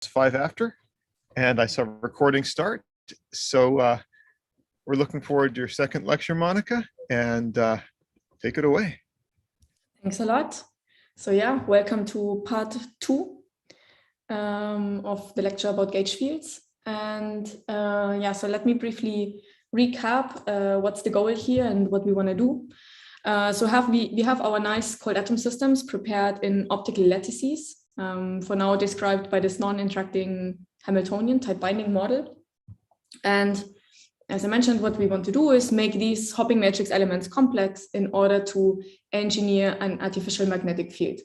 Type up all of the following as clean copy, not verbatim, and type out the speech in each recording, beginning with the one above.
It's 5 after, and I saw recording start. So we're looking forward to your second lecture, Monika, and take it away. Thanks a lot. So yeah, welcome to part 2 of the lecture about gauge fields. And yeah, so let me briefly recap what's the goal here and what we want to do. So we have our nice cold atom systems prepared in optical lattices, for now described by this non-interacting Hamiltonian type binding model. And as I mentioned, what we want to do is make these hopping matrix elements complex in order to engineer an artificial magnetic field.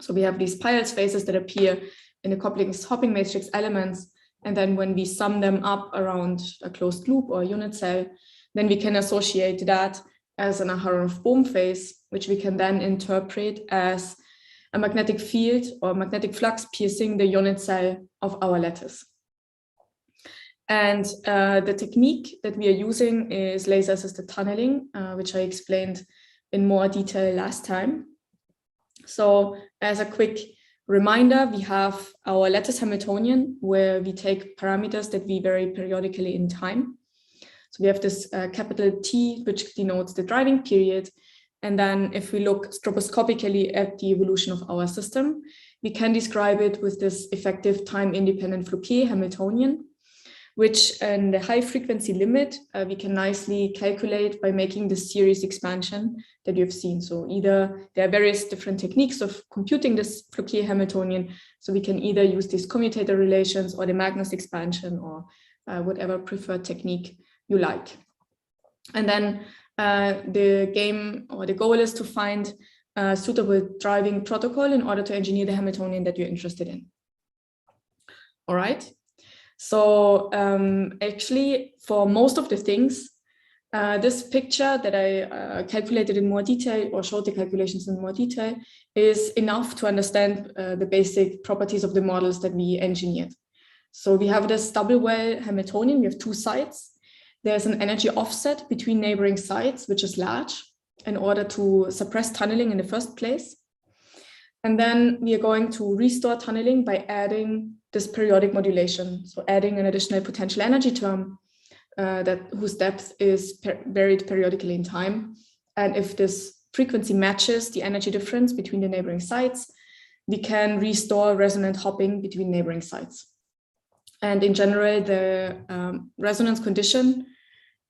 So we have these pile spaces that appear in the couplings hopping matrix elements. And then when we sum them up around a closed loop or a unit cell, then we can associate that as an Aharonov-Bohm phase, which we can then interpret as a magnetic field or magnetic flux piercing the unit cell of our lattice. And the technique that we are using is laser-assisted tunneling, which I explained in more detail last time. So as a quick reminder, we have our lattice Hamiltonian, where we take parameters that we vary periodically in time. So we have this capital T, which denotes the driving period. And then if we look stroboscopically at the evolution of our system, we can describe it with this effective time-independent Fouquet Hamiltonian, which in the high frequency limit, we can nicely calculate by making the series expansion that you've seen. So either there are various different techniques of computing this Fouquet Hamiltonian. So we can either use these commutator relations or the Magnus expansion or whatever preferred technique you like. And then the game or the goal is to find a suitable driving protocol in order to engineer the Hamiltonian that you're interested in. All right. So actually, for most of the things, this picture that I calculated in more detail or showed the calculations in more detail is enough to understand the basic properties of the models that we engineered. So we have this double well Hamiltonian. We have two sides. There's an energy offset between neighboring sides, which is large, in order to suppress tunneling in the first place. And then we are going to restore tunneling by adding this periodic modulation. So adding an additional potential energy term whose depth is varied periodically in time. And if this frequency matches the energy difference between the neighboring sites, we can restore resonant hopping between neighboring sites. And in general, the resonance condition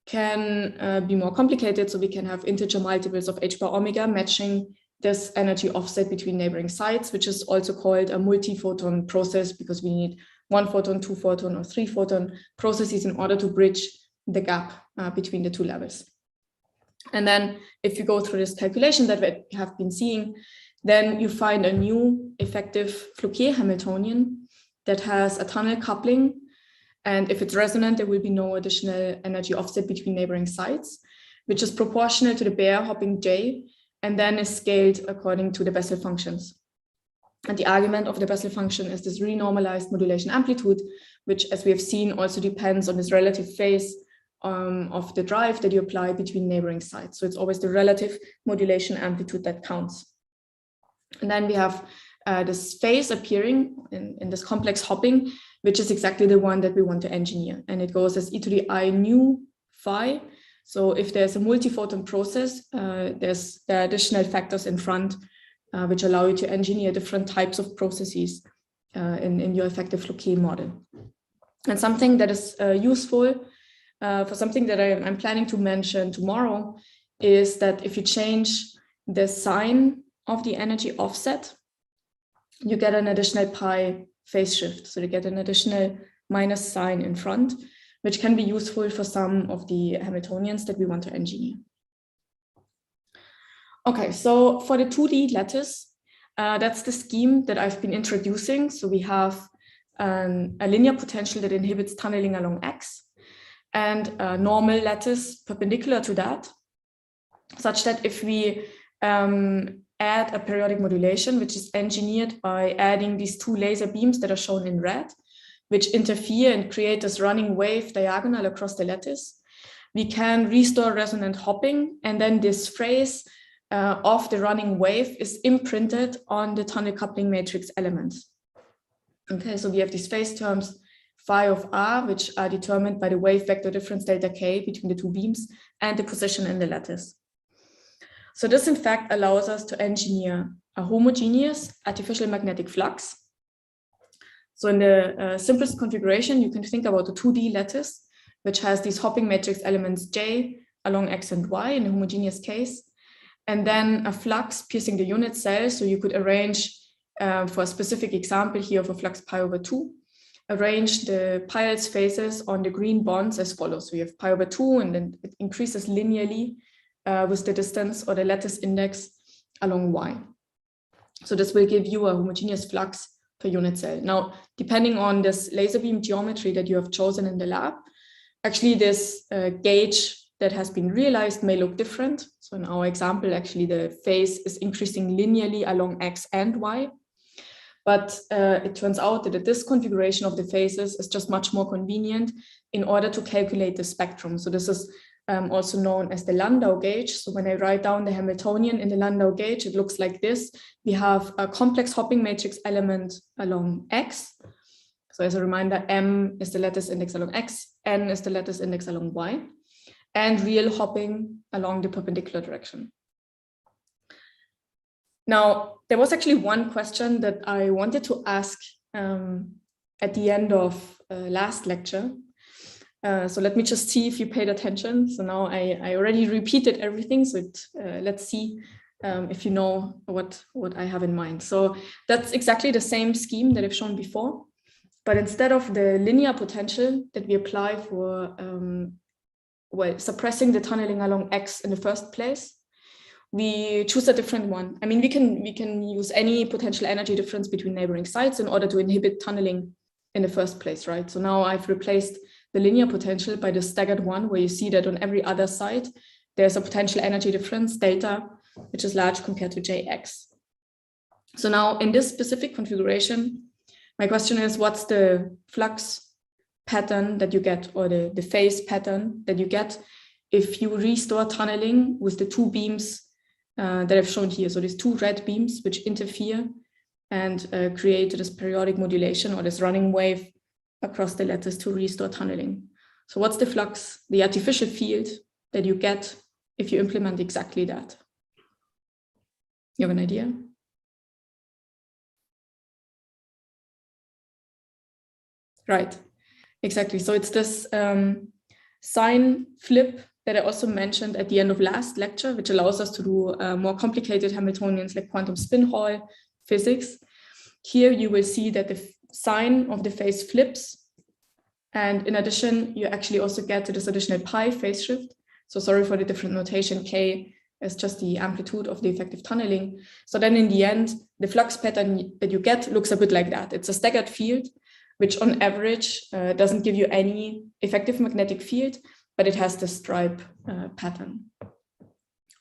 can be more complicated. So we can have integer multiples of h bar omega matching this energy offset between neighboring sites, which is also called a multi-photon process because we need 1 photon, 2 photon, or 3 photon processes in order to bridge the gap between the two levels. And then if you go through this calculation that we have been seeing, then you find a new effective Fouquet Hamiltonian that has a tunnel coupling. And if it's resonant, there will be no additional energy offset between neighboring sites, which is proportional to the bare hopping J, and then is scaled according to the Bessel functions. And the argument of the Bessel function is this renormalized modulation amplitude, which, as we have seen, also depends on this relative phase of the drive that you apply between neighboring sites. So it's always the relative modulation amplitude that counts. And then we have this phase appearing in this complex hopping, which is exactly the one that we want to engineer. And it goes as e to the I nu phi. So if there's a multi-photon process, there are additional factors in front, which allow you to engineer different types of processes in your effective Fouquet model. And something that is useful for something that I'm planning to mention tomorrow is that if you change the sign of the energy offset, you get an additional pi phase shift. So you get an additional minus sign in front, which can be useful for some of the Hamiltonians that we want to engineer. Okay, so for the 2D lattice, that's the scheme that I've been introducing. So we have a linear potential that inhibits tunneling along X and a normal lattice perpendicular to that, such that if we add a periodic modulation, which is engineered by adding these two laser beams that are shown in red, which interfere and create this running wave diagonal across the lattice, we can restore resonant hopping, and then this phrase of the running wave is imprinted on the tunnel coupling matrix elements. Okay, so we have these phase terms phi of r, which are determined by the wave vector difference delta k between the two beams and the position in the lattice. So this in fact allows us to engineer a homogeneous artificial magnetic flux. So in the simplest configuration, you can think about a 2D lattice, which has these hopping matrix elements J along X and Y in a homogeneous case, and then a flux piercing the unit cell. So you could arrange, for a specific example here of a flux pi over 2, arrange the piles phases on the green bonds as follows. So you have pi over 2, and then it increases linearly with the distance or the lattice index along Y. So this will give you a homogeneous flux per unit cell. Now, depending on this laser beam geometry that you have chosen in the lab, actually this gauge that has been realized may look different. So in our example, actually the phase is increasing linearly along X and Y. But it turns out that this configuration of the phases is just much more convenient in order to calculate the spectrum. So this is also known as the Landau gauge. So when I write down the Hamiltonian in the Landau gauge, it looks like this. We have a complex hopping matrix element along X. So as a reminder, M is the lattice index along X, N is the lattice index along Y, and real hopping along the perpendicular direction. Now, there was actually one question that I wanted to ask at the end of last lecture. So let me just see if you paid attention. So now I already repeated everything. So let's see if you know what I have in mind. So that's exactly the same scheme that I've shown before. But instead of the linear potential that we apply for suppressing the tunneling along X in the first place, we choose a different one. I mean, we can use any potential energy difference between neighboring sites in order to inhibit tunneling in the first place, right? So now I've replaced the linear potential by the staggered one, where you see that on every other side, there's a potential energy difference, delta, which is large compared to Jx. So now in this specific configuration, my question is, what's the flux pattern that you get, or the phase pattern that you get if you restore tunneling with the two beams that I've shown here? So these two red beams which interfere and create this periodic modulation or this running wave across the lattice to restore tunneling. So what's the flux, the artificial field that you get if you implement exactly that? You have an idea? Right, exactly. So it's this sign flip that I also mentioned at the end of last lecture, which allows us to do more complicated Hamiltonians like quantum spin Hall physics. Here you will see that the sign of the phase flips. And in addition, you actually also get to this additional pi phase shift. So sorry for the different notation. K is just the amplitude of the effective tunneling. So then in the end, the flux pattern that you get looks a bit like that. It's a staggered field, which on average doesn't give you any effective magnetic field, but it has the stripe pattern.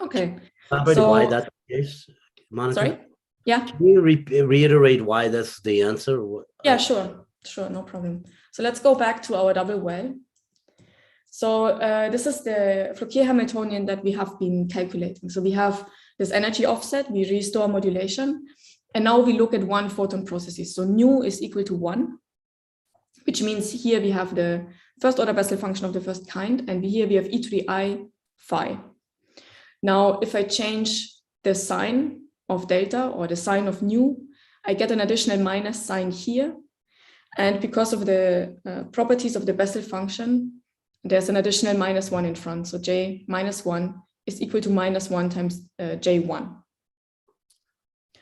Okay. So, why that's the case, Monika? Sorry? Yeah. Can you reiterate why that's the answer? Yeah, sure, no problem. So let's go back to our double well. So this is the Floquet Hamiltonian that we have been calculating. So we have this energy offset, we restore modulation, and now we look at one photon processes. So nu is equal to 1, which means here we have the first order Bessel function of the first kind, and here we have e to the I phi. Now, if I change the sign of delta or the sign of nu, I get an additional minus sign here. And because of the properties of the Bessel function, there's an additional -1 in front. So j minus 1 is equal to -1 times j1.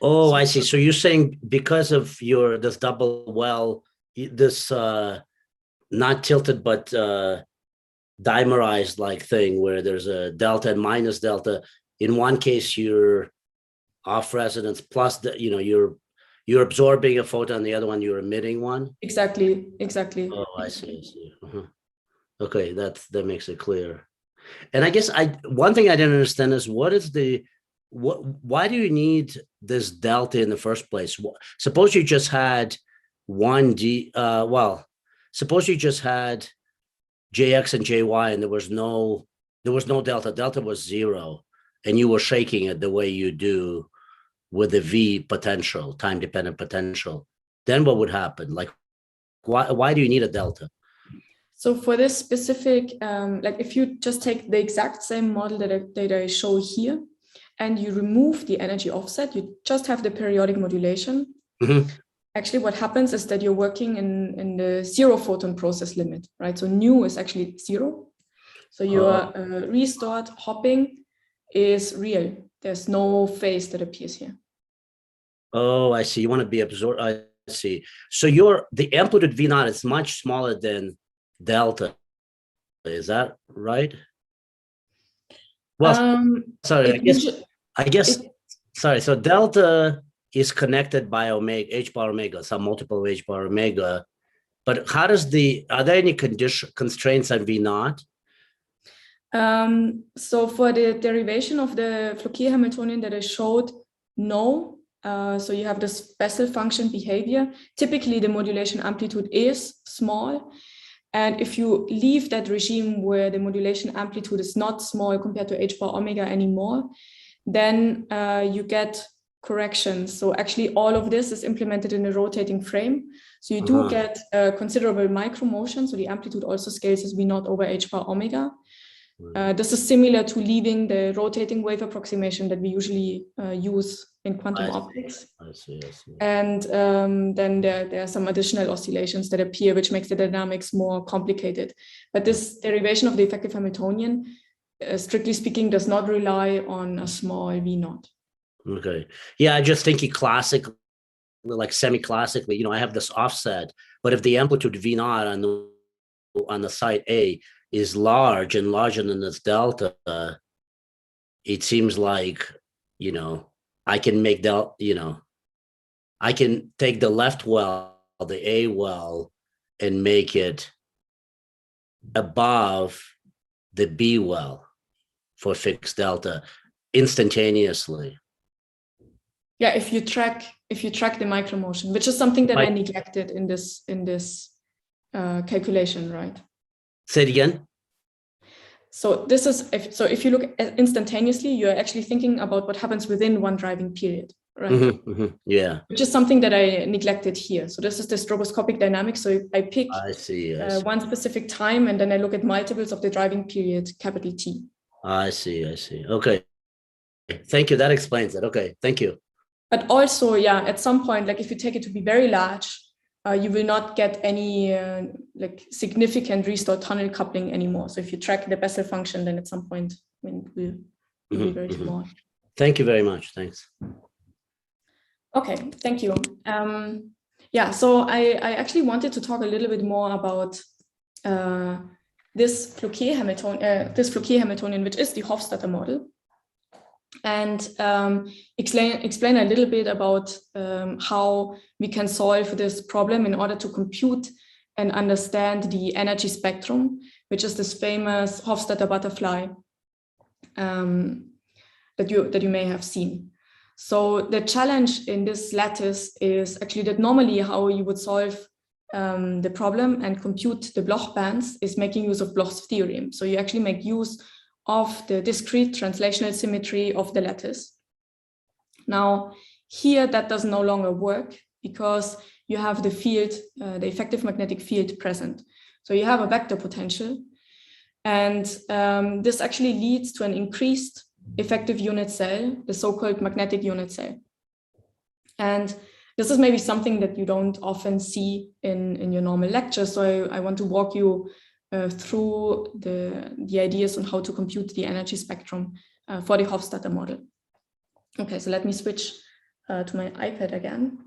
Oh, I see. So you're saying because of this double well, this not tilted, but dimerized like thing where there's a delta and minus delta. In one case, you're off resonance plus you're absorbing a photon, the other one you're emitting one. Exactly. Oh, I see. Okay, that makes it clear. And I guess one thing I didn't understand is why do you need this delta in the first place? Suppose you just had suppose you just had Jx and Jy and there was no delta. Delta was 0, and you were shaking it the way you do with the V potential, time-dependent potential. then what would happen? Like, why do you need a delta? So for this specific, like if you just take the exact same model that I show here, and you remove the energy offset, you just have the periodic modulation. Mm-hmm. Actually, what happens is that you're working in the zero photon process limit, right? So nu is actually zero. So your restored hopping is real. There's no phase that appears here. Oh, I see. You want to be absorbed. I see. So the amplitude V naught is much smaller than delta. Is that right? Well, sorry. Sorry. So delta is connected by omega, h bar omega, some multiple of h bar omega. But how does are there any constraints on V naught? So for the derivation of the Floquet Hamiltonian that I showed, no. So you have this Bessel function behavior. Typically, the modulation amplitude is small. And if you leave that regime where the modulation amplitude is not small compared to h bar omega anymore, then you get corrections. So actually all of this is implemented in a rotating frame. So you do get considerable micromotion. So the amplitude also scales as V naught over h bar omega. This is similar to leaving the rotating wave approximation that we usually use in quantum optics. I see. And then there are some additional oscillations that appear, which makes the dynamics more complicated. But this derivation of the effective Hamiltonian, strictly speaking, does not rely on a small V naught. Okay. Yeah, I just thinking classically, like semi-classically, I have this offset, but if the amplitude V naught on the site A is large and larger than this delta, it seems like, I can make I can take the left well, the A well, and make it above the B well for fixed delta instantaneously. Yeah, if you track the micromotion, which is something that I neglected in this calculation, right? Say it again. So this is if you look at instantaneously, you're actually thinking about what happens within one driving period, right? Yeah. Which is something that I neglected here. So this is the stroboscopic dynamics. So I pick I see. one specific time, and then I look at multiples of the driving period, capital T. I see. Okay. Thank you. That explains it. Okay. Thank you. But also, yeah, at some point, like if you take it to be very large, you will not get any significant restored tunnel coupling anymore. So if you track the Bessel function, then at some point it will be very small. Thank you very much. Thanks. Okay, thank you. Yeah, so I actually wanted to talk a little bit more about this Floquet Hamiltonian, which is the Hofstadter model, and explain a little bit about how we can solve this problem in order to compute and understand the energy spectrum, which is this famous Hofstadter butterfly that you may have seen. So the challenge in this lattice is actually that normally how you would solve the problem and compute the Bloch bands is making use of Bloch's theorem. So you actually make use of the discrete translational symmetry of the lattice. Now, here that does no longer work because you have the field, the effective magnetic field present. So you have a vector potential, and this actually leads to an increased effective unit cell, the so-called magnetic unit cell. And this is maybe something that you don't often see in your normal lecture. So I want to walk you through the ideas on how to compute the energy spectrum for the Hofstadter model. Okay, so let me switch to my iPad again.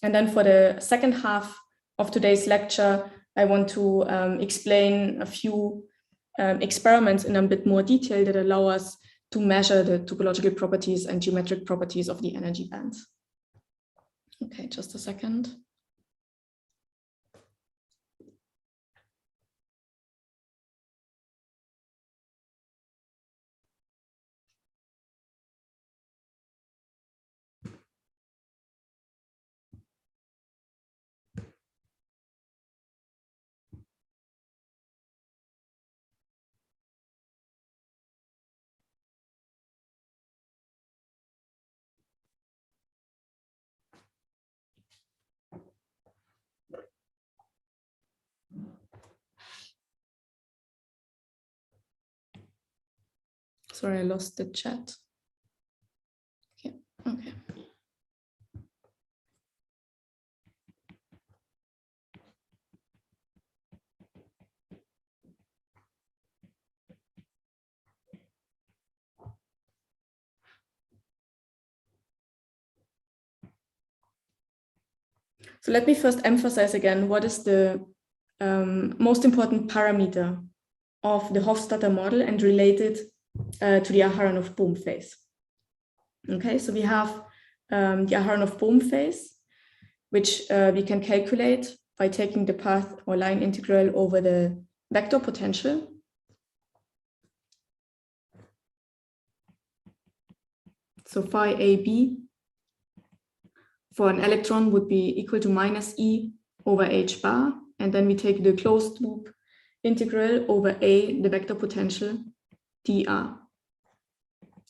And then for the second half of today's lecture, I want to explain a few experiments in a bit more detail that allow us to measure the topological properties and geometric properties of the energy bands. Okay, just a second. Sorry, I lost the chat. Okay, okay. So let me first emphasize again, what is the most important parameter of the Hofstadter model and related to the Aharonov-Bohm phase. Okay, so we have the Aharonov-Bohm phase, which we can calculate by taking the path or line integral over the vector potential. So phi AB for an electron would be equal to minus E over H bar. And then we take the closed loop integral over A, the vector potential, dr.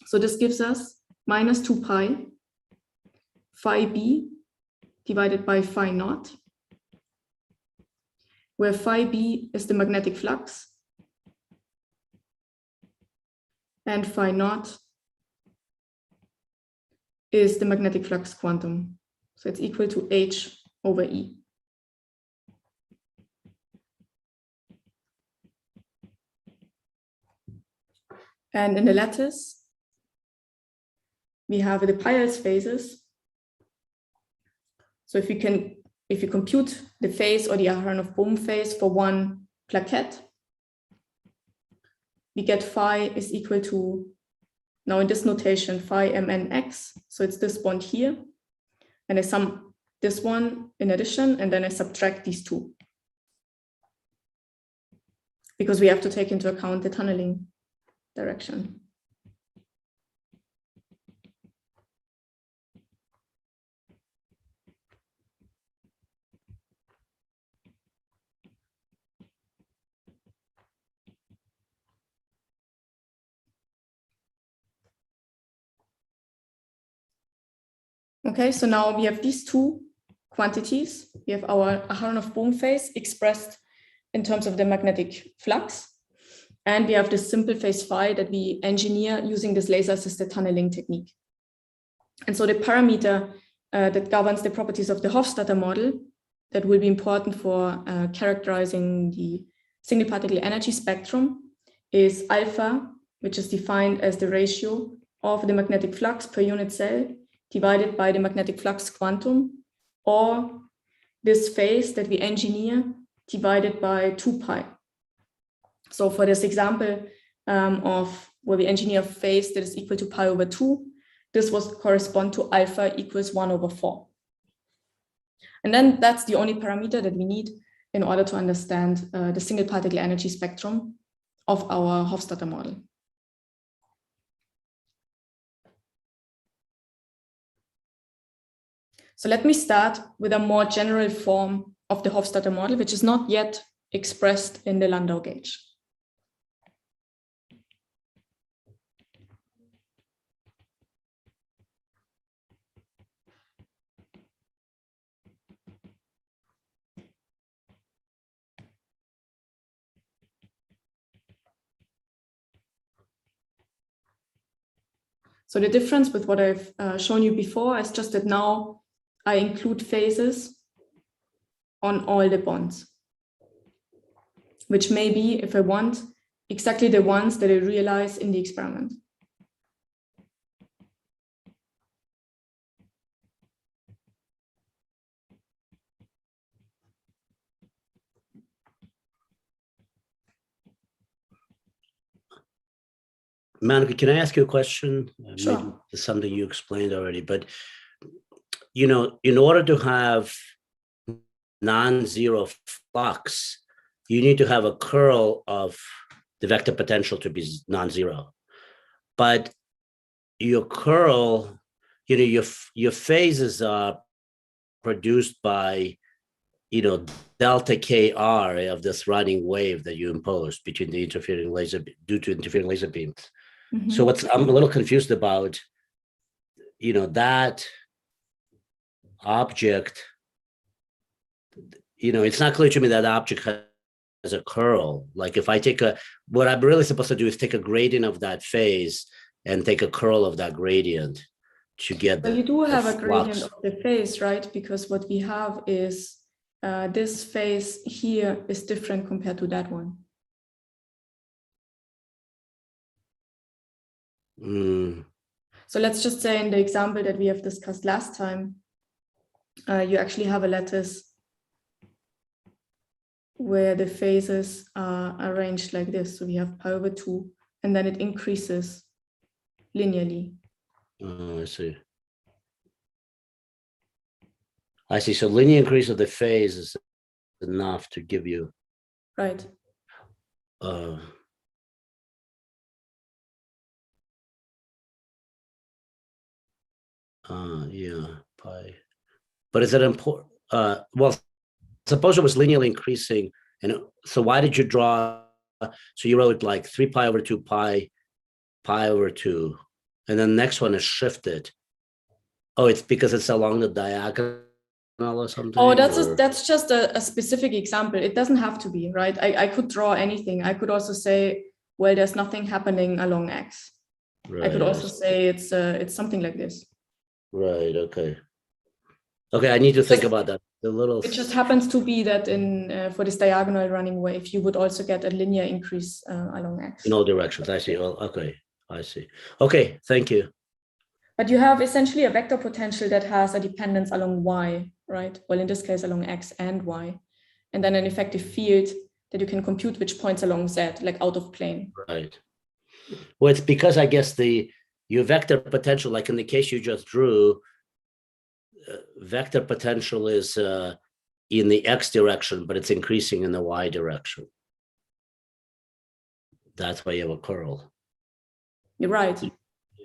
So this gives us minus 2 pi phi B divided by phi naught, where phi B is the magnetic flux and phi naught is the magnetic flux quantum. So it's equal to H over E. And in the lattice, we have the Peierls phases. So if you compute the phase or the Aharonov-Bohm phase for one plaquette, we get phi is equal to, now in this notation, phi mnx. So it's this bond here. And I sum this one in addition, and then I subtract these two, because we have to take into account the tunneling direction. Okay, so now we have these two quantities. We have our Aharonov-Bohm phase expressed in terms of the magnetic flux. And we have this simple phase phi that we engineer using this laser-assisted tunneling technique. And so the parameter that governs the properties of the Hofstadter model that will be important for characterizing the single particle energy spectrum is alpha, which is defined as the ratio of the magnetic flux per unit cell divided by the magnetic flux quantum, or this phase that we engineer divided by 2 pi. So for this example of where we engineer a phase that is equal to pi over 2, this would correspond to alpha equals 1 over 4. And then that's the only parameter that we need in order to understand the single particle energy spectrum of our Hofstadter model. So let me start with a more general form of the Hofstadter model, which is not yet expressed in the Landau gauge. So the difference with what I've shown you before is just that now I include phases on all the bonds, which may be, if I want, exactly the ones that I realize in the experiment. Monika, can I ask you a question? Sure. Maybe it's something you explained already, but you know, in order to have non-zero flux, you need to have a curl of the vector potential to be non-zero. But your curl, you know, your phases are produced by, you know, delta KR of this running wave that you impose between the interfering laser, due to interfering laser beams. Mm-hmm. So I'm a little confused about, you know, that object, you know, it's not clear to me that object as a curl. Like if I take what I'm really supposed to do is take a gradient of that phase and take a curl of that gradient to get Well, you do have a gradient flux. of the phase, right? Because what we have is this phase here is different compared to that one. So let's just say in the example that we have discussed last time, you actually have a lattice where the phases are arranged like this. So we have pi over 2, and then it increases linearly. I see. I see. So linear increase of the phase is enough to give you Right. Yeah, pi. But is it important? Well, suppose it was linearly increasing, and so why did you draw? So you wrote like 3 pi over 2 pi over 2, and then the next one is shifted. Oh, it's because it's along the diagonal or something? Oh, that's just a specific example. It doesn't have to be, right? I could draw anything. I could also say, well, there's nothing happening along X. Right, I could also say it's something like this. Right. Okay. Okay. I need to think about that. It just happens to be that for this diagonal running wave, you would also get a linear increase along X. In all directions. I see. Oh, okay. I see. Okay. Thank you. But you have essentially a vector potential that has a dependence along Y, right? Well, in this case, along X and Y. And then an effective field that you can compute which points along Z, like out of plane. Right. Well, it's because I guess your vector potential, like in the case you just drew, vector potential is in the X direction, but it's increasing in the Y direction. That's why you have a curl. You're right.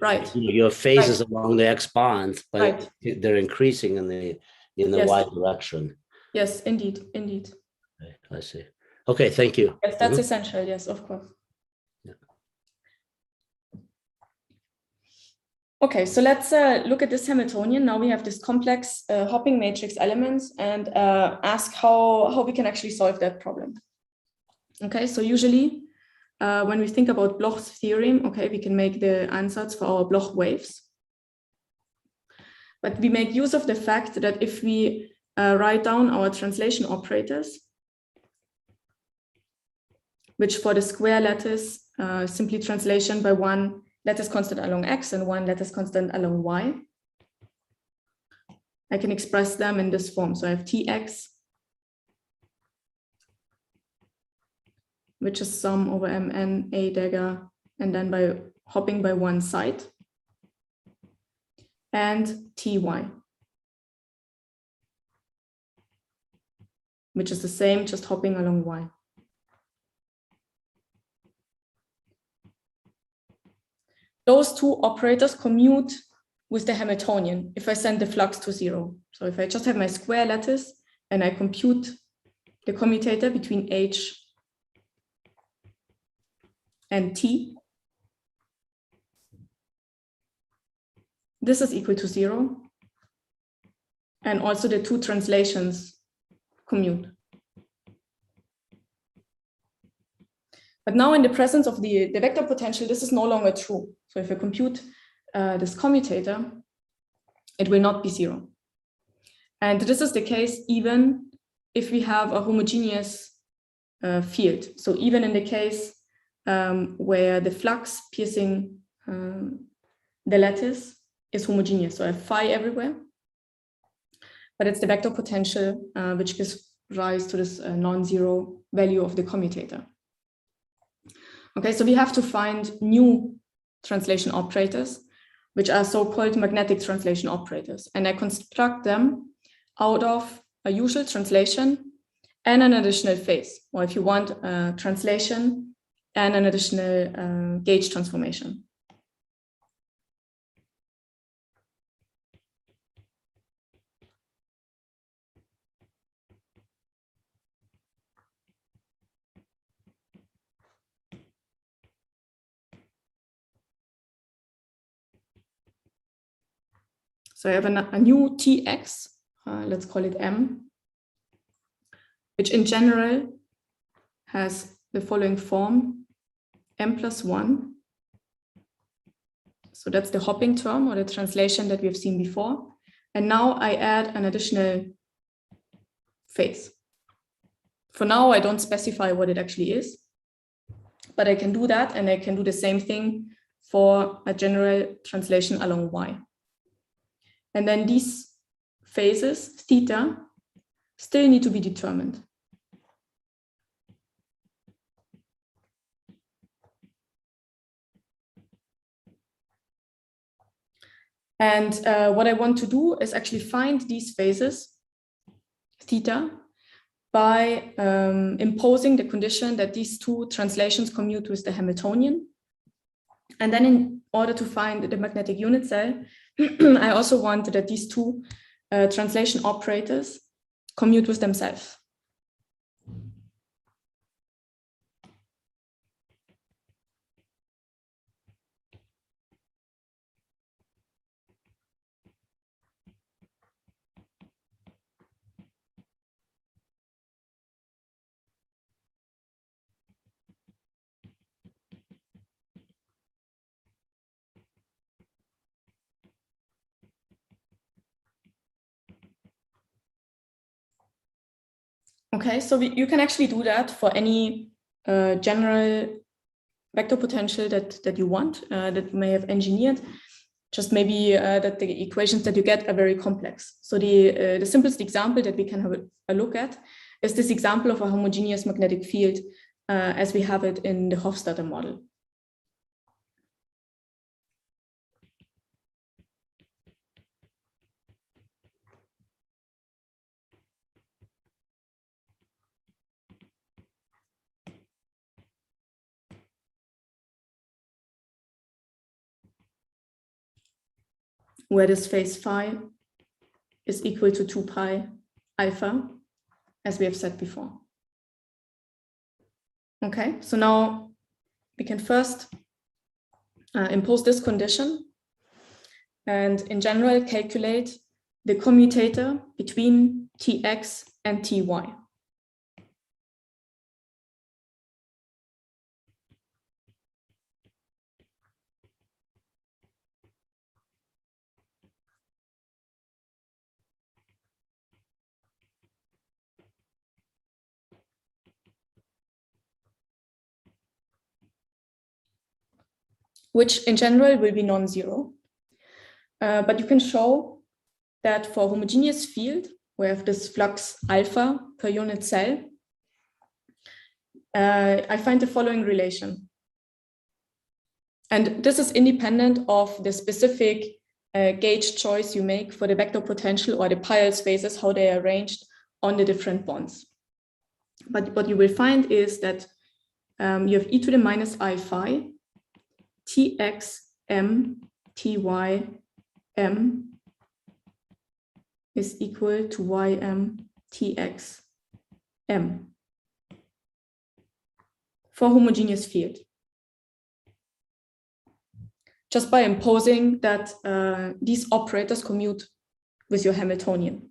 Right. You have phases along the X bond, but they're increasing in the Y direction. Yes, indeed. Okay, I see. Okay, thank you. Yes, that's essential. Yes, of course. Yeah. Okay, so let's look at this Hamiltonian. Now we have this complex hopping matrix elements and ask how we can actually solve that problem. Okay, so usually when we think about Bloch's theorem, okay, we can make the ansatz for our Bloch waves. But we make use of the fact that if we write down our translation operators, which for the square lattice, simply translation by one lattice constant along X and one lattice constant along Y, I can express them in this form. So I have Tx, which is sum over Mn A dagger, and then by hopping by one side, and Ty, which is the same, just hopping along Y. Those two operators commute with the Hamiltonian if I send the flux to 0. So if I just have my square lattice and I compute the commutator between H and T, this is equal to 0. And also the two translations commute. But now in the presence of the vector potential, this is no longer true. So if I compute this commutator, it will not be 0. And this is the case even if we have a homogeneous field. So even in the case where the flux piercing the lattice is homogeneous. So I have phi everywhere, but it's the vector potential which gives rise to this non-zero value of the commutator. Okay, so we have to find new translation operators, which are so-called magnetic translation operators. And I construct them out of a usual translation and an additional phase, or if you want, a translation and an additional gauge transformation. So I have a new Tx, let's call it M, which in general has the following form, m plus 1. So that's the hopping term or the translation that we have seen before. And now I add an additional phase. For now, I don't specify what it actually is, but I can do that, and I can do the same thing for a general translation along y. And then these phases, theta, still need to be determined. And what I want to do is actually find these phases, theta, by imposing the condition that these two translations commute with the Hamiltonian. And then in order to find the magnetic unit cell, I also want that these two translation operators commute with themselves. Okay, so you can actually do that for any general vector potential that you want, that you may have engineered. Just maybe that the equations that you get are very complex. So the simplest example that we can have a look at is this example of a homogeneous magnetic field as we have it in the Hofstadter model. Where this phase phi is equal to 2 pi alpha, as we have said before. Okay, so now we can first impose this condition and in general calculate the commutator between Tx and Ty. Which in general will be non-zero. But you can show that for a homogeneous field, we have this flux alpha per unit cell. I find the following relation. And this is independent of the specific gauge choice you make for the vector potential or the Peierls spaces, how they are arranged on the different bonds. But what you will find is that you have e to the minus I phi, Tx m Ty m is equal to ym Tx m for homogeneous field. Just by imposing that these operators commute with your Hamiltonian.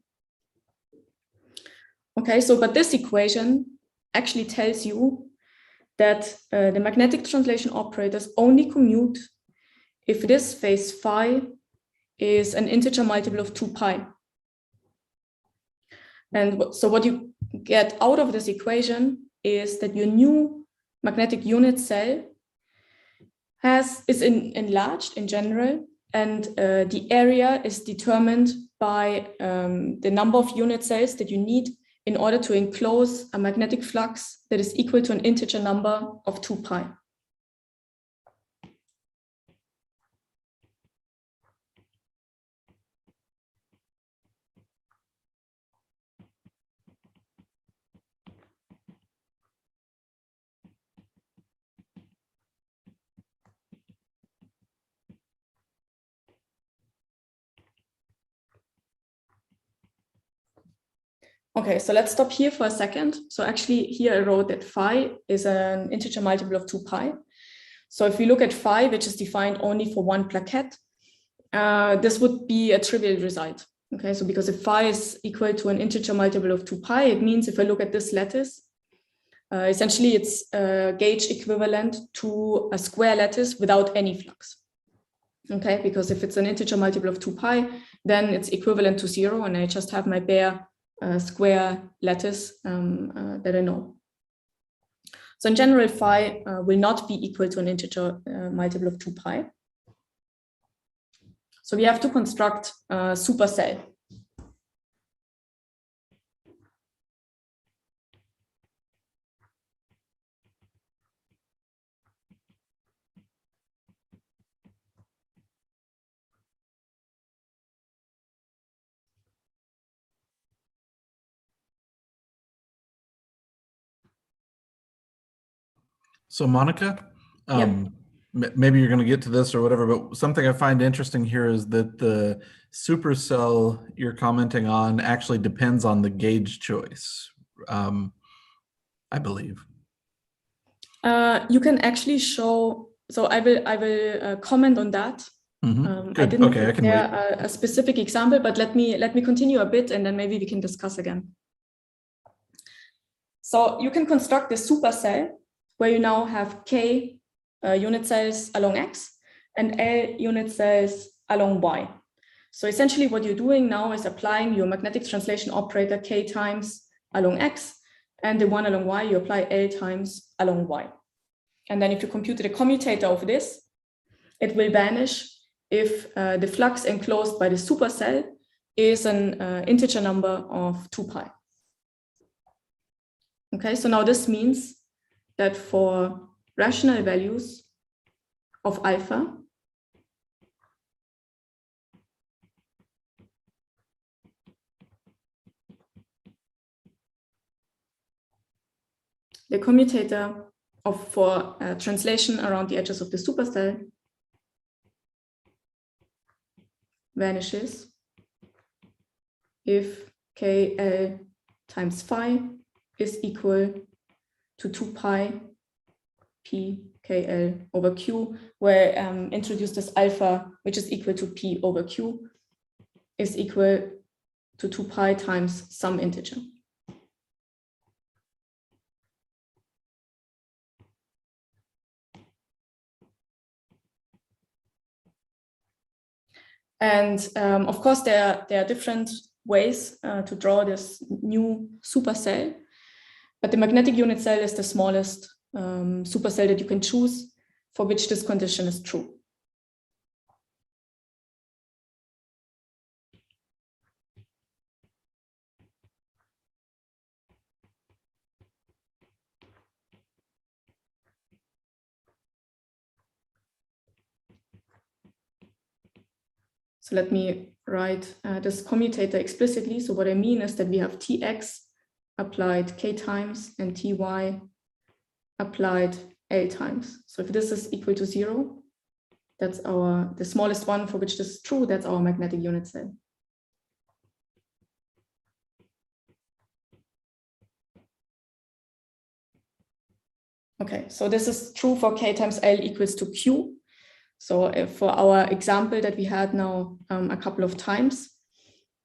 Okay, so but this equation actually tells you that the magnetic translation operators only commute if this phase phi is an integer multiple of 2 pi. And so what you get out of this equation is that your new magnetic unit cell is enlarged in general, and the area is determined by the number of unit cells that you need in order to enclose a magnetic flux that is equal to an integer number of 2 pi. Okay, so let's stop here for a second. So actually here I wrote that phi is an integer multiple of 2 pi. So if we look at phi, which is defined only for one plaquette, this would be a trivial result. Okay, so because if phi is equal to an integer multiple of 2 pi, it means if I look at this lattice, Essentially, it's a gauge equivalent to a square lattice without any flux. Okay, because if it's an integer multiple of 2 pi, then it's equivalent to 0, and I just have my bare square lattice that I know. So in general, phi will not be equal to an integer multiple of 2 pi. So we have to construct a supercell. So Monica, maybe you're going to get to this or whatever, but something I find interesting here is that the supercell you're commenting on actually depends on the gauge choice, I believe. You can actually show, so I will comment on that. I didn't prepare a specific example, but let me continue a bit, and then maybe we can discuss again. So you can construct the supercell where you now have k unit cells along x and L unit cells along y. So essentially what you're doing now is applying your magnetic translation operator k times along x, and the one along y, you apply L times along y. And then if you compute the commutator of this, it will vanish if the flux enclosed by the supercell is an integer number of 2 pi. Okay, so now this means that for rational values of alpha, the commutator for translation around the edges of the supercell vanishes if KL times phi is equal to 2 pi p KL over Q, where introduced this alpha, which is equal to P over Q, is equal to 2 pi times some integer. And of course, there are different ways to draw this new supercell, but the magnetic unit cell is the smallest supercell that you can choose for which this condition is true. So let me write this commutator explicitly. So what I mean is that we have Tx applied k times and Ty applied L times. So if this is equal to 0, that's the smallest one for which this is true, that's our magnetic unit cell. Okay, so this is true for k times L equals to Q. So for our example that we had now a couple of times,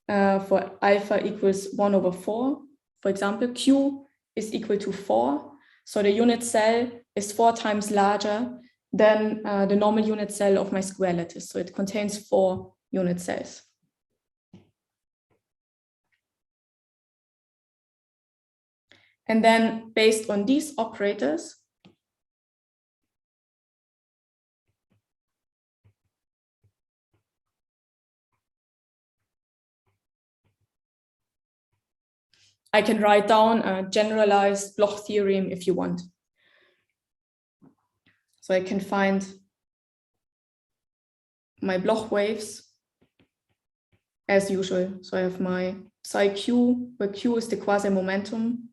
for alpha equals 1 over 4, for example, Q is equal to 4. So the unit cell is 4 times larger than the normal unit cell of my square lattice. So it contains 4 unit cells. And then based on these operators, I can write down a generalized Bloch theorem if you want. So I can find my Bloch waves as usual. So I have my psi q, where q is the quasi-momentum.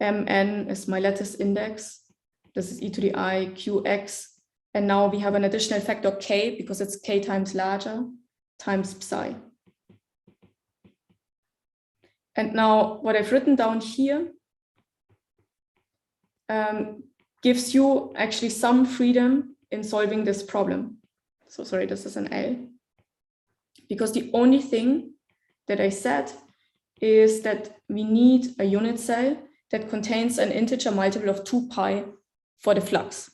Mn is my lattice index. This is e to the I qx. And now we have an additional factor k, because it's k times larger, times psi. And now what I've written down here gives you actually some freedom in solving this problem. So sorry, this is an L. Because the only thing that I said is that we need a unit cell that contains an integer multiple of 2 pi for the flux.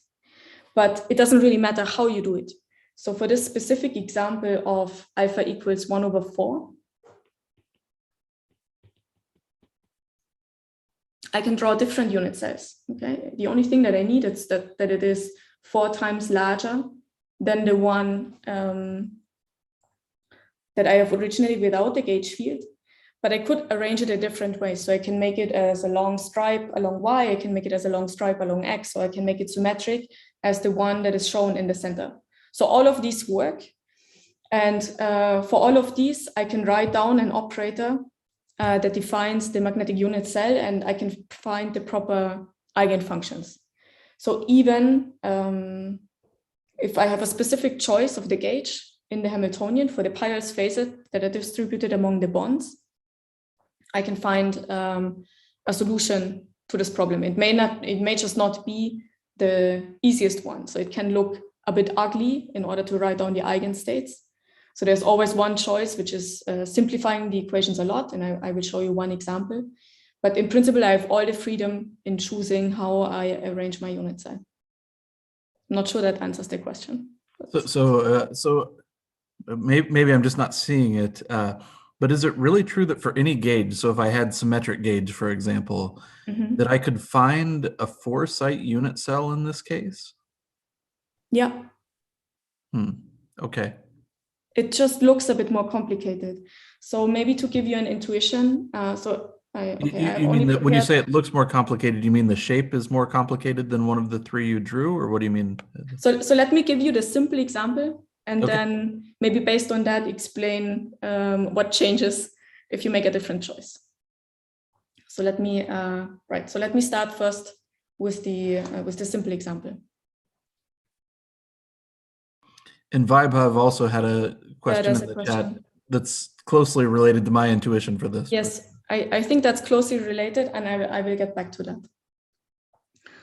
But it doesn't really matter how you do it. So for this specific example of alpha equals 1/4, I can draw different unit cells. Okay, the only thing that I need is that it is 4 times larger than the one that I have originally without the gauge field. But I could arrange it a different way. So I can make it as a long stripe along Y, I can make it as a long stripe along X, or I can make it symmetric as the one that is shown in the center. So all of these work. And for all of these, I can write down an operator that defines the magnetic unit cell, and I can find the proper eigenfunctions. So even if I have a specific choice of the gauge in the Hamiltonian for the piles phased that are distributed among the bonds, I can find a solution to this problem. It may just not be the easiest one. So it can look a bit ugly in order to write down the eigenstates. So there's always one choice, which is simplifying the equations a lot. And I will show you one example. But in principle, I have all the freedom in choosing how I arrange my unit cell. I'm not sure that answers the question. So maybe I'm just not seeing it. But is it really true that for any gauge, so if I had symmetric gauge, for example, that I could find a 4-site unit cell in this case? Yeah. Okay. It just looks a bit more complicated. So maybe to give you an intuition, You mean that when you say it looks more complicated, you mean the shape is more complicated than one of the 3 you drew, or what do you mean? So let me give you the simple example, and then maybe based on that, explain what changes if you make a different choice. So let me start first with the simple example. And Vaibhav also had a question in the chat that's closely related to my intuition for this. Yes, I think that's closely related, and I will get back to that.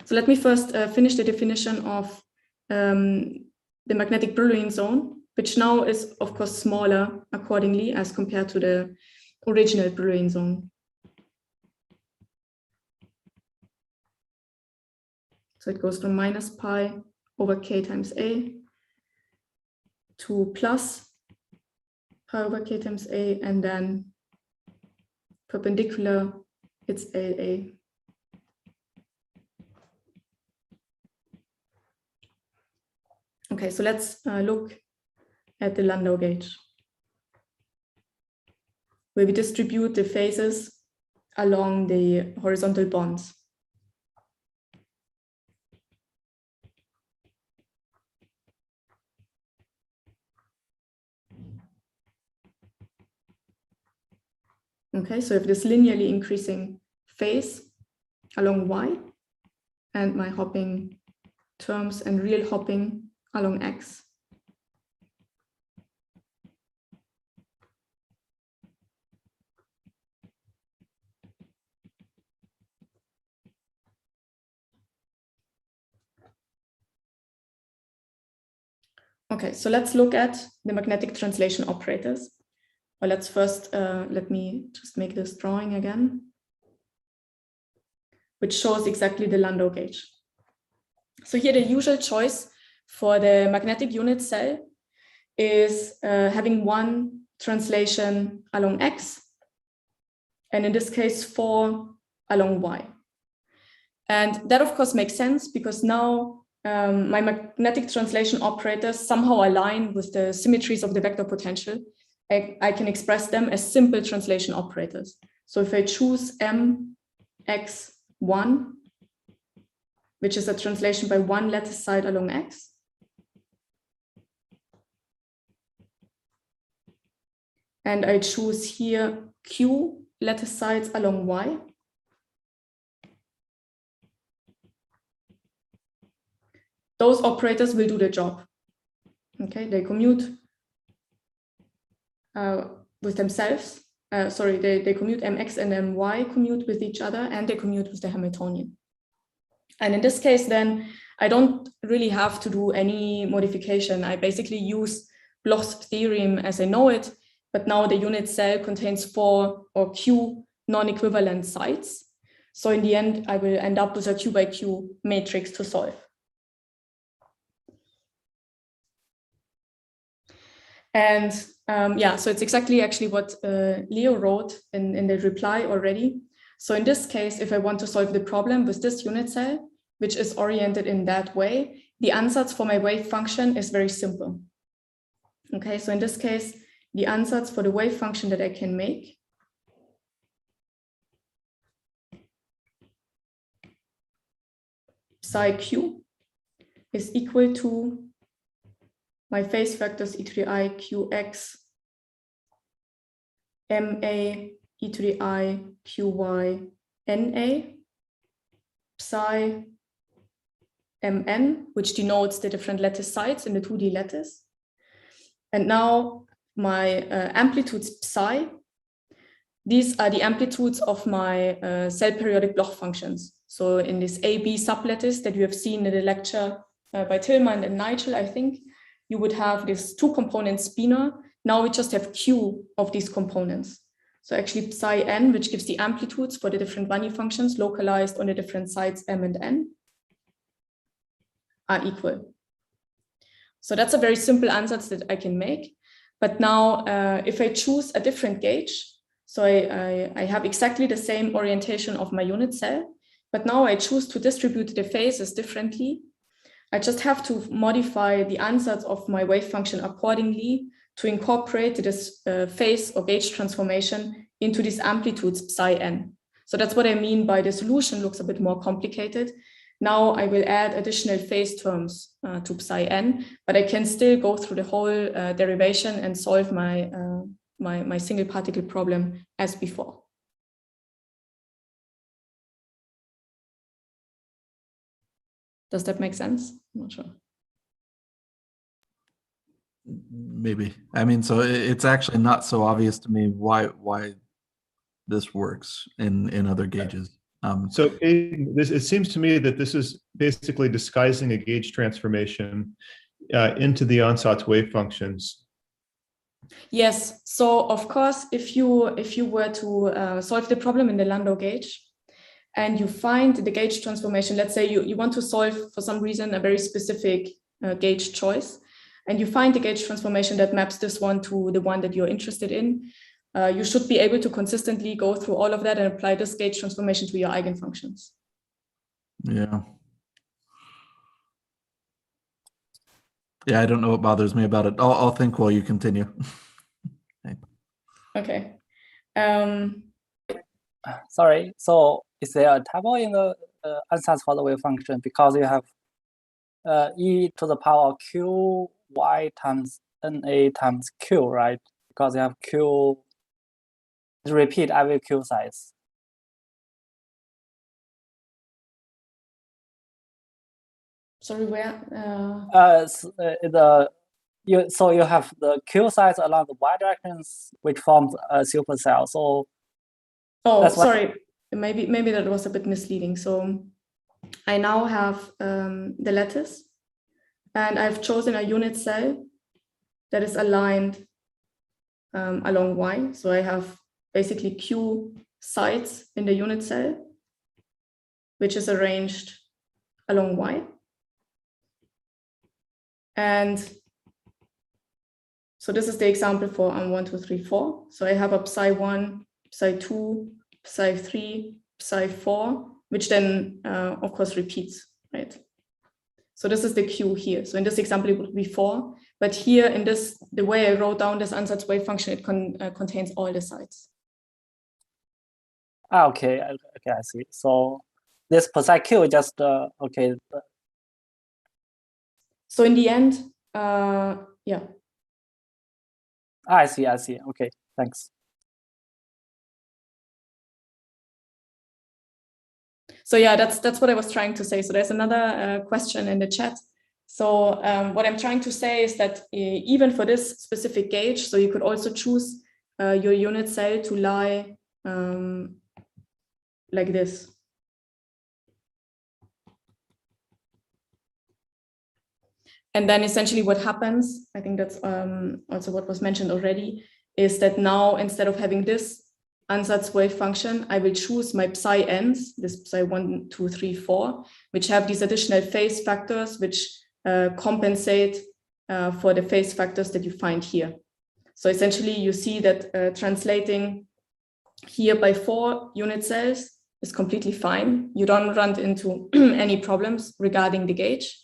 So let me first finish the definition of the magnetic Brillouin zone, which now is, of course, smaller accordingly as compared to the original Brillouin zone. So it goes from minus pi over k times a to plus pi over k times a, and then perpendicular, it's LA. Okay, so let's look at the Landau gauge, where we distribute the phases along the horizontal bonds. Okay, so if this linearly increasing phase along Y, and my hopping terms and real hopping along X. Okay, so let's look at the magnetic translation operators. Well, let's first, let me just make this drawing again, which shows exactly the Landau gauge. So here the usual choice for the magnetic unit cell is having one translation along X, and in this case 4 along Y. And that of course makes sense because now my magnetic translation operators somehow align with the symmetries of the vector potential. I can express them as simple translation operators. So if I choose mx1, which is a translation by one lattice side along X, and I choose here q lattice sides along Y, those operators will do the job. Okay, they commute with themselves. They commute mx and my commute with each other, and they commute with the Hamiltonian. And in this case, then I don't really have to do any modification. I basically use Bloch's theorem as I know it, but now the unit cell contains 4 or q non-equivalent sides. So in the end, I will end up with a Q by Q matrix to solve. And yeah, so it's exactly actually what Leo wrote in the reply already. So in this case, if I want to solve the problem with this unit cell, which is oriented in that way, the ansatz for my wave function is very simple. Okay, so in this case, the ansatz for the wave function that I can make psi q is equal to my phase vectors e to the I qx ma e to the I qy na psi mn, which denotes the different lattice sites in the 2D lattice. And now my amplitudes psi, these are the amplitudes of my cell periodic Bloch functions. So in this AB sublattice that you have seen in the lecture by Tillmann and Nigel, I think, you would have this 2-component spinor. Now we just have Q of these components. So actually psi n, which gives the amplitudes for the different Vanni functions localized on the different sites m and n, are equal. So that's a very simple ansatz that I can make. But now if I choose a different gauge, so I have exactly the same orientation of my unit cell, but now I choose to distribute the phases differently. I just have to modify the ansatz of my wave function accordingly to incorporate this phase or gauge transformation into these amplitudes psi n. So that's what I mean by the solution looks a bit more complicated. Now I will add additional phase terms to psi n, but I can still go through the whole derivation and solve my, my single particle problem as before. Does that make sense? I'm not sure. Maybe. I mean, so it's actually not so obvious to me why this works in other gauges. So it seems to me that this is basically disguising a gauge transformation into the ansatz wave functions. Yes. So of course, if you were to solve the problem in the Landau gauge, and you find the gauge transformation, let's say you want to solve for some reason a very specific gauge choice, and you find the gauge transformation that maps this one to the one that you're interested in, you should be able to consistently go through all of that and apply this gauge transformation to your eigenfunctions. Yeah. Yeah, I don't know what bothers me about it. I'll think while you continue. Okay. Sorry, so is there a typo in the ansatz for the wave function because you have e to the power q y times na times q, right? Because you have q repeat every q size. Sorry, where? So you have the q size along the y directions, which forms a supercell. So oh, sorry, maybe that was a bit misleading. So I now have the lattice, and I've chosen a unit cell that is aligned along y. So I have basically q sites in the unit cell, which is arranged along y. And so this is the example for 1, 2, 3, 4. So I have a psi 1, psi 2, psi 3, psi 4, which then of course repeats, right? So this is the Q here. So in this example, it would be 4, but here in this, the way I wrote down this ansatz wave function, it contains all the sites. Okay, I see. So this psi Q just okay. So in the end, yeah. I see. Okay, thanks. So yeah, that's what I was trying to say. So there's another question in the chat. So what I'm trying to say is that even for this specific gauge, so you could also choose your unit cell to lie like this. And then essentially what happens, I think that's also what was mentioned already, is that now instead of having this ansatz wave function, I will choose my psi ends, this psi 1, 2, 3, 4, which have these additional phase factors which compensate for the phase factors that you find here. So essentially you see that translating here by 4 unit cells is completely fine. You don't run into any problems regarding the gauge.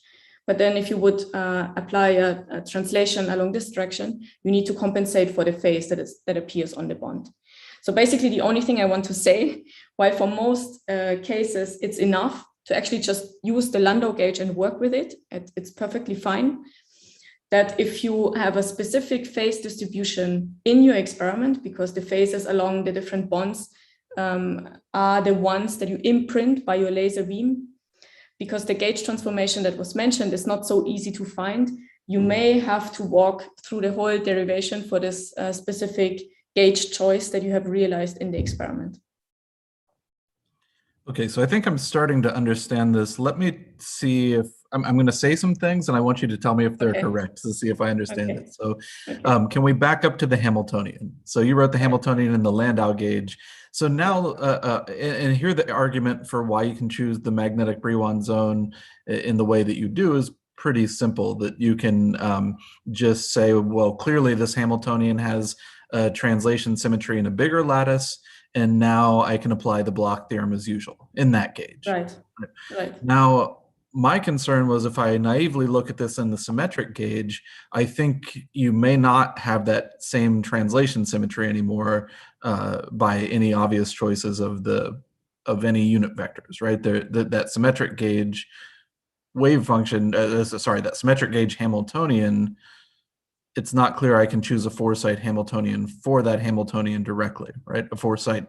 But then if you would apply a translation along this direction, you need to compensate for the phase that appears on the bond. So basically the only thing I want to say, while for most cases it's enough to actually just use the Landau gauge and work with it, it's perfectly fine, that if you have a specific phase distribution in your experiment, because the phases along the different bonds are the ones that you imprint by your laser beam, because the gauge transformation that was mentioned is not so easy to find, you may have to walk through the whole derivation for this specific gauge choice that you have realized in the experiment. Okay, so I think I'm starting to understand this. Let me see if I'm going to say some things, and I want you to tell me if they're correct to see if I understand it. So can we back up to the Hamiltonian? So you wrote the Hamiltonian in the Landau gauge. So now, and here the argument for why you can choose the magnetic Brillouin zone in the way that you do is pretty simple, that you can just say, well, clearly this Hamiltonian has a translation symmetry in a bigger lattice, and now I can apply the Bloch theorem as usual in that gauge. Right. Now, my concern was if I naively look at this in the symmetric gauge, I think you may not have that same translation symmetry anymore by any obvious choices of any unit vectors, right? That symmetric gauge wave function, that symmetric gauge Hamiltonian, it's not clear I can choose a four-site Hamiltonian for that Hamiltonian directly, right? A four-site,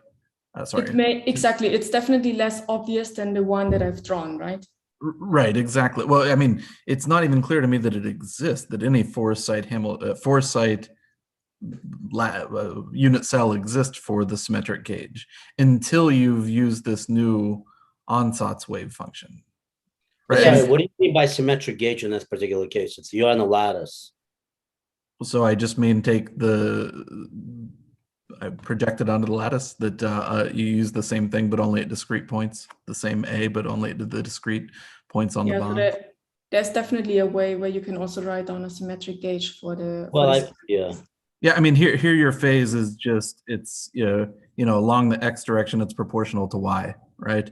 Exactly, it's definitely less obvious than the one that I've drawn, right? Right, exactly. Well, I mean, it's not even clear to me that it exists, that any four-site unit cell exists for the symmetric gauge until you've used this new ansatz wave function. Right? Sorry, what do you mean by symmetric gauge in this particular case? It's you're on a lattice. So I just mean I project it onto the lattice, that you use the same thing but only at discrete points, the same A but only at the discrete points on the bond. So there's definitely a way where you can also write down a symmetric gauge for the. Yeah, I mean here your phase is just it's along the x direction it's proportional to y, right?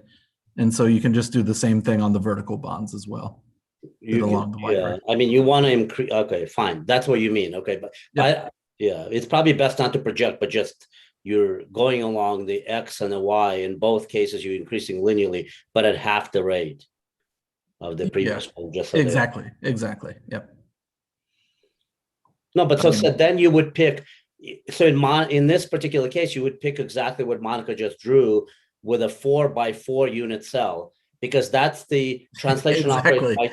And so you can just do the same thing on the vertical bonds as well. Along the y direction. I mean you want to increase. Okay, fine, that's what you mean. Okay, but it's probably best not to project, but just you're going along the x and the y. In both cases, you're increasing linearly, but at half the rate of the previous one. Just so exactly. Yep. No, but so then you would pick. So in this particular case, you would pick exactly what Monika just drew with a 4x4 unit cell, because that's the translation operated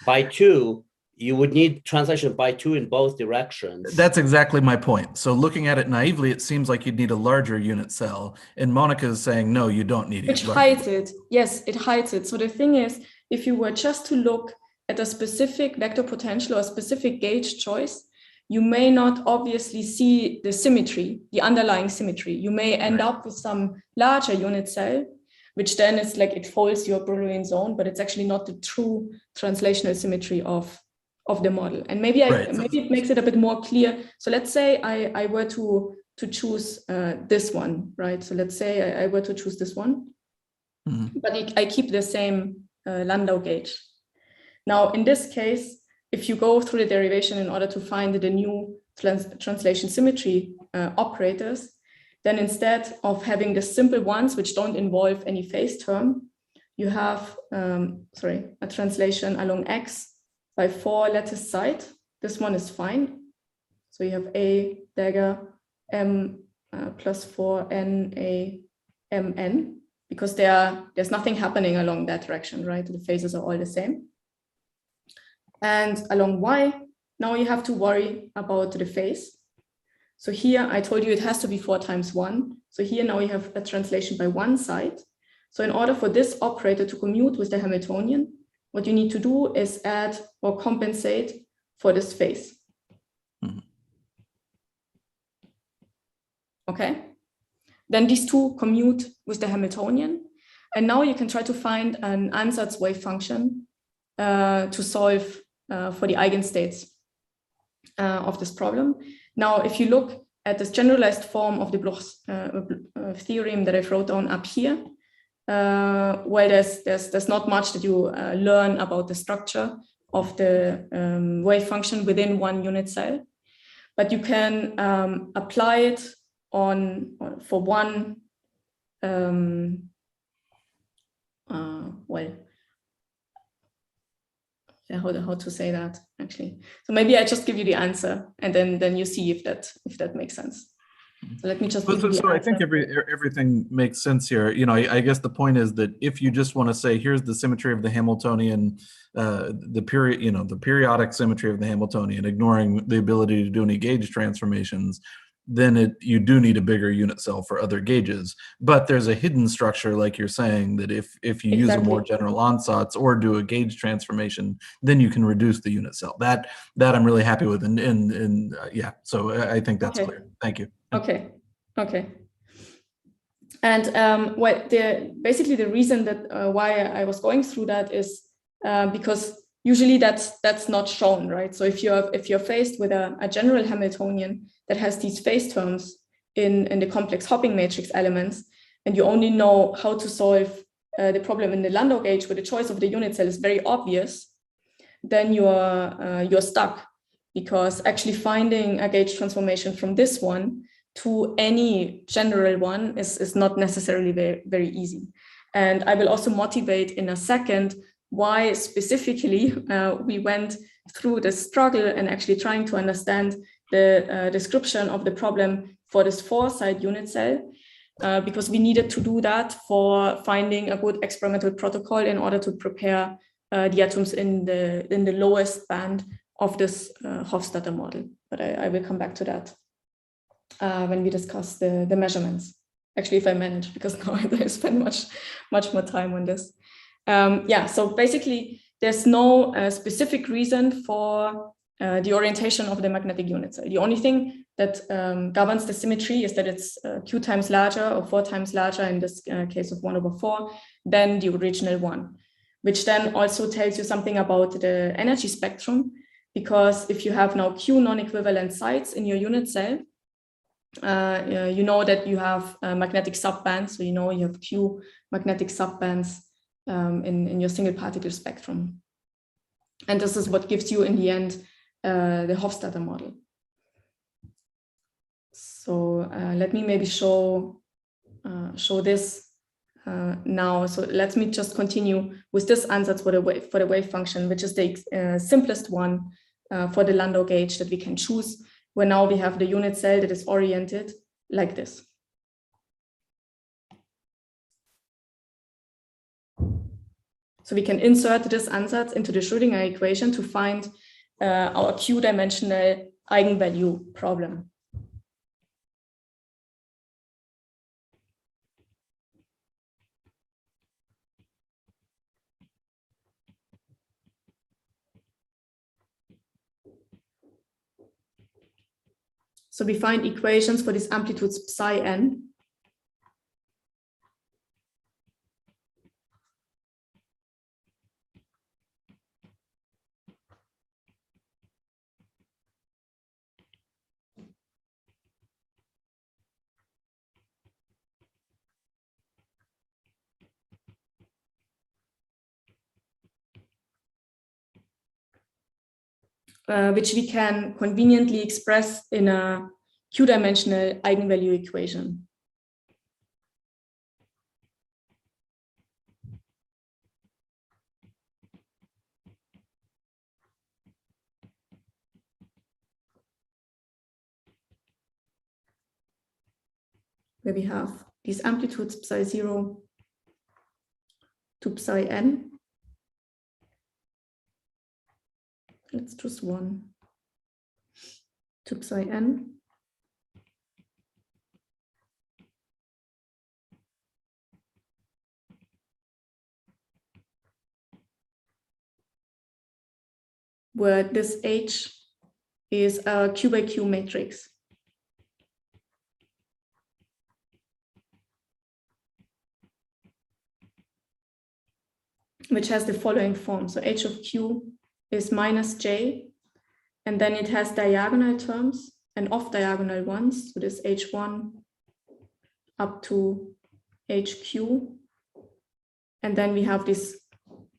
by 2. You would need translation by 2 in both directions. That's exactly my point. So looking at it naively, it seems like you'd need a larger unit cell. And Monika is saying, no, you don't need it. Which hides it. Yes, it hides it. So the thing is, if you were just to look at a specific vector potential or a specific gauge choice, you may not obviously see the symmetry, the underlying symmetry. You may end up with some larger unit cell, which then is like it folds your Brillouin zone, but it's actually not the true translational symmetry of the model. And maybe maybe it makes it a bit more clear. So let's say I were to choose this one, right? So let's say I were to choose this one, but I keep the same Landau gauge. Now, in this case, if you go through the derivation in order to find the new translation symmetry operators, then instead of having the simple ones, which don't involve any phase term, you have, a translation along x by 4 lattice side. This one is fine. So you have A dagger M plus 4 N A M N, because there's nothing happening along that direction, right? The phases are all the same. And along Y, now you have to worry about the phase. So here I told you it has to be 4 times 1. So here now you have a translation by one side. So in order for this operator to commute with the Hamiltonian, what you need to do is add or compensate for this phase. Okay. then these two commute with the Hamiltonian. And now you can try to find an ansatz wave function to solve for the eigenstates of this problem. Now, if you look at this generalized form of the Bloch's theorem that I wrote down up here, well, there's not much that you learn about the structure of the wave function within one unit cell, but you can apply it for one, well, how to say that actually. So maybe I just give you the answer, and then you see if that makes sense. So let me just. So I think everything makes sense here. You know, I guess the point is that if you just want to say, here's the symmetry of the Hamiltonian, the periodic symmetry of the Hamiltonian, ignoring the ability to do any gauge transformations, then you do need a bigger unit cell for other gauges. But there's a hidden structure, like you're saying, that if you use a more general ansatz or do a gauge transformation, then you can reduce the unit cell. That I'm really happy with, and yeah. So I think that's clear. Thank you. Okay. And well, basically the reason that why I was going through that is because usually that's not shown, right? So if you're faced with a general Hamiltonian that has these phase terms in the complex hopping matrix elements, and you only know how to solve the problem in the Landau gauge where the choice of the unit cell is very obvious, then you're stuck, because actually finding a gauge transformation from this one to any general one is not necessarily very, very easy. And I will also motivate in a second why specifically we went through the struggle and actually trying to understand the description of the problem for this 4-side unit cell, because we needed to do that for finding a good experimental protocol in order to prepare the atoms in the lowest band of this Hofstadter model. But I will come back to that when we discuss the measurements. Actually, if I manage, because now I spend much more time on this. Yeah, so basically, there's no specific reason for the orientation of the magnetic unit cell. The only thing that governs the symmetry is that it's q times larger, or 4 times larger in this case of 1/4, than the original one, which then also tells you something about the energy spectrum, because if you have now q non-equivalent sites in your unit cell, you know that you have magnetic subbands, so you know you have q magnetic subbands in your single particle spectrum. And this is what gives you in the end the Hofstadter model. So let me maybe show this now. So let me just continue with this ansatz for the wave function, which is the simplest one for the Landau gauge that we can choose, where now we have the unit cell that is oriented like this. So we can insert this ansatz into the Schrödinger equation to find our q-dimensional eigenvalue problem. So we find equations for these amplitudes psi n. Which we can conveniently express in a q-dimensional eigenvalue equation. Where we have these amplitudes psi 0 to psi n. Let's choose 1 to psi n. Where this H is a q by q matrix. which has the following form. So h of q is minus j, and then it has diagonal terms and off-diagonal ones. So this h1 up to hq. And then we have these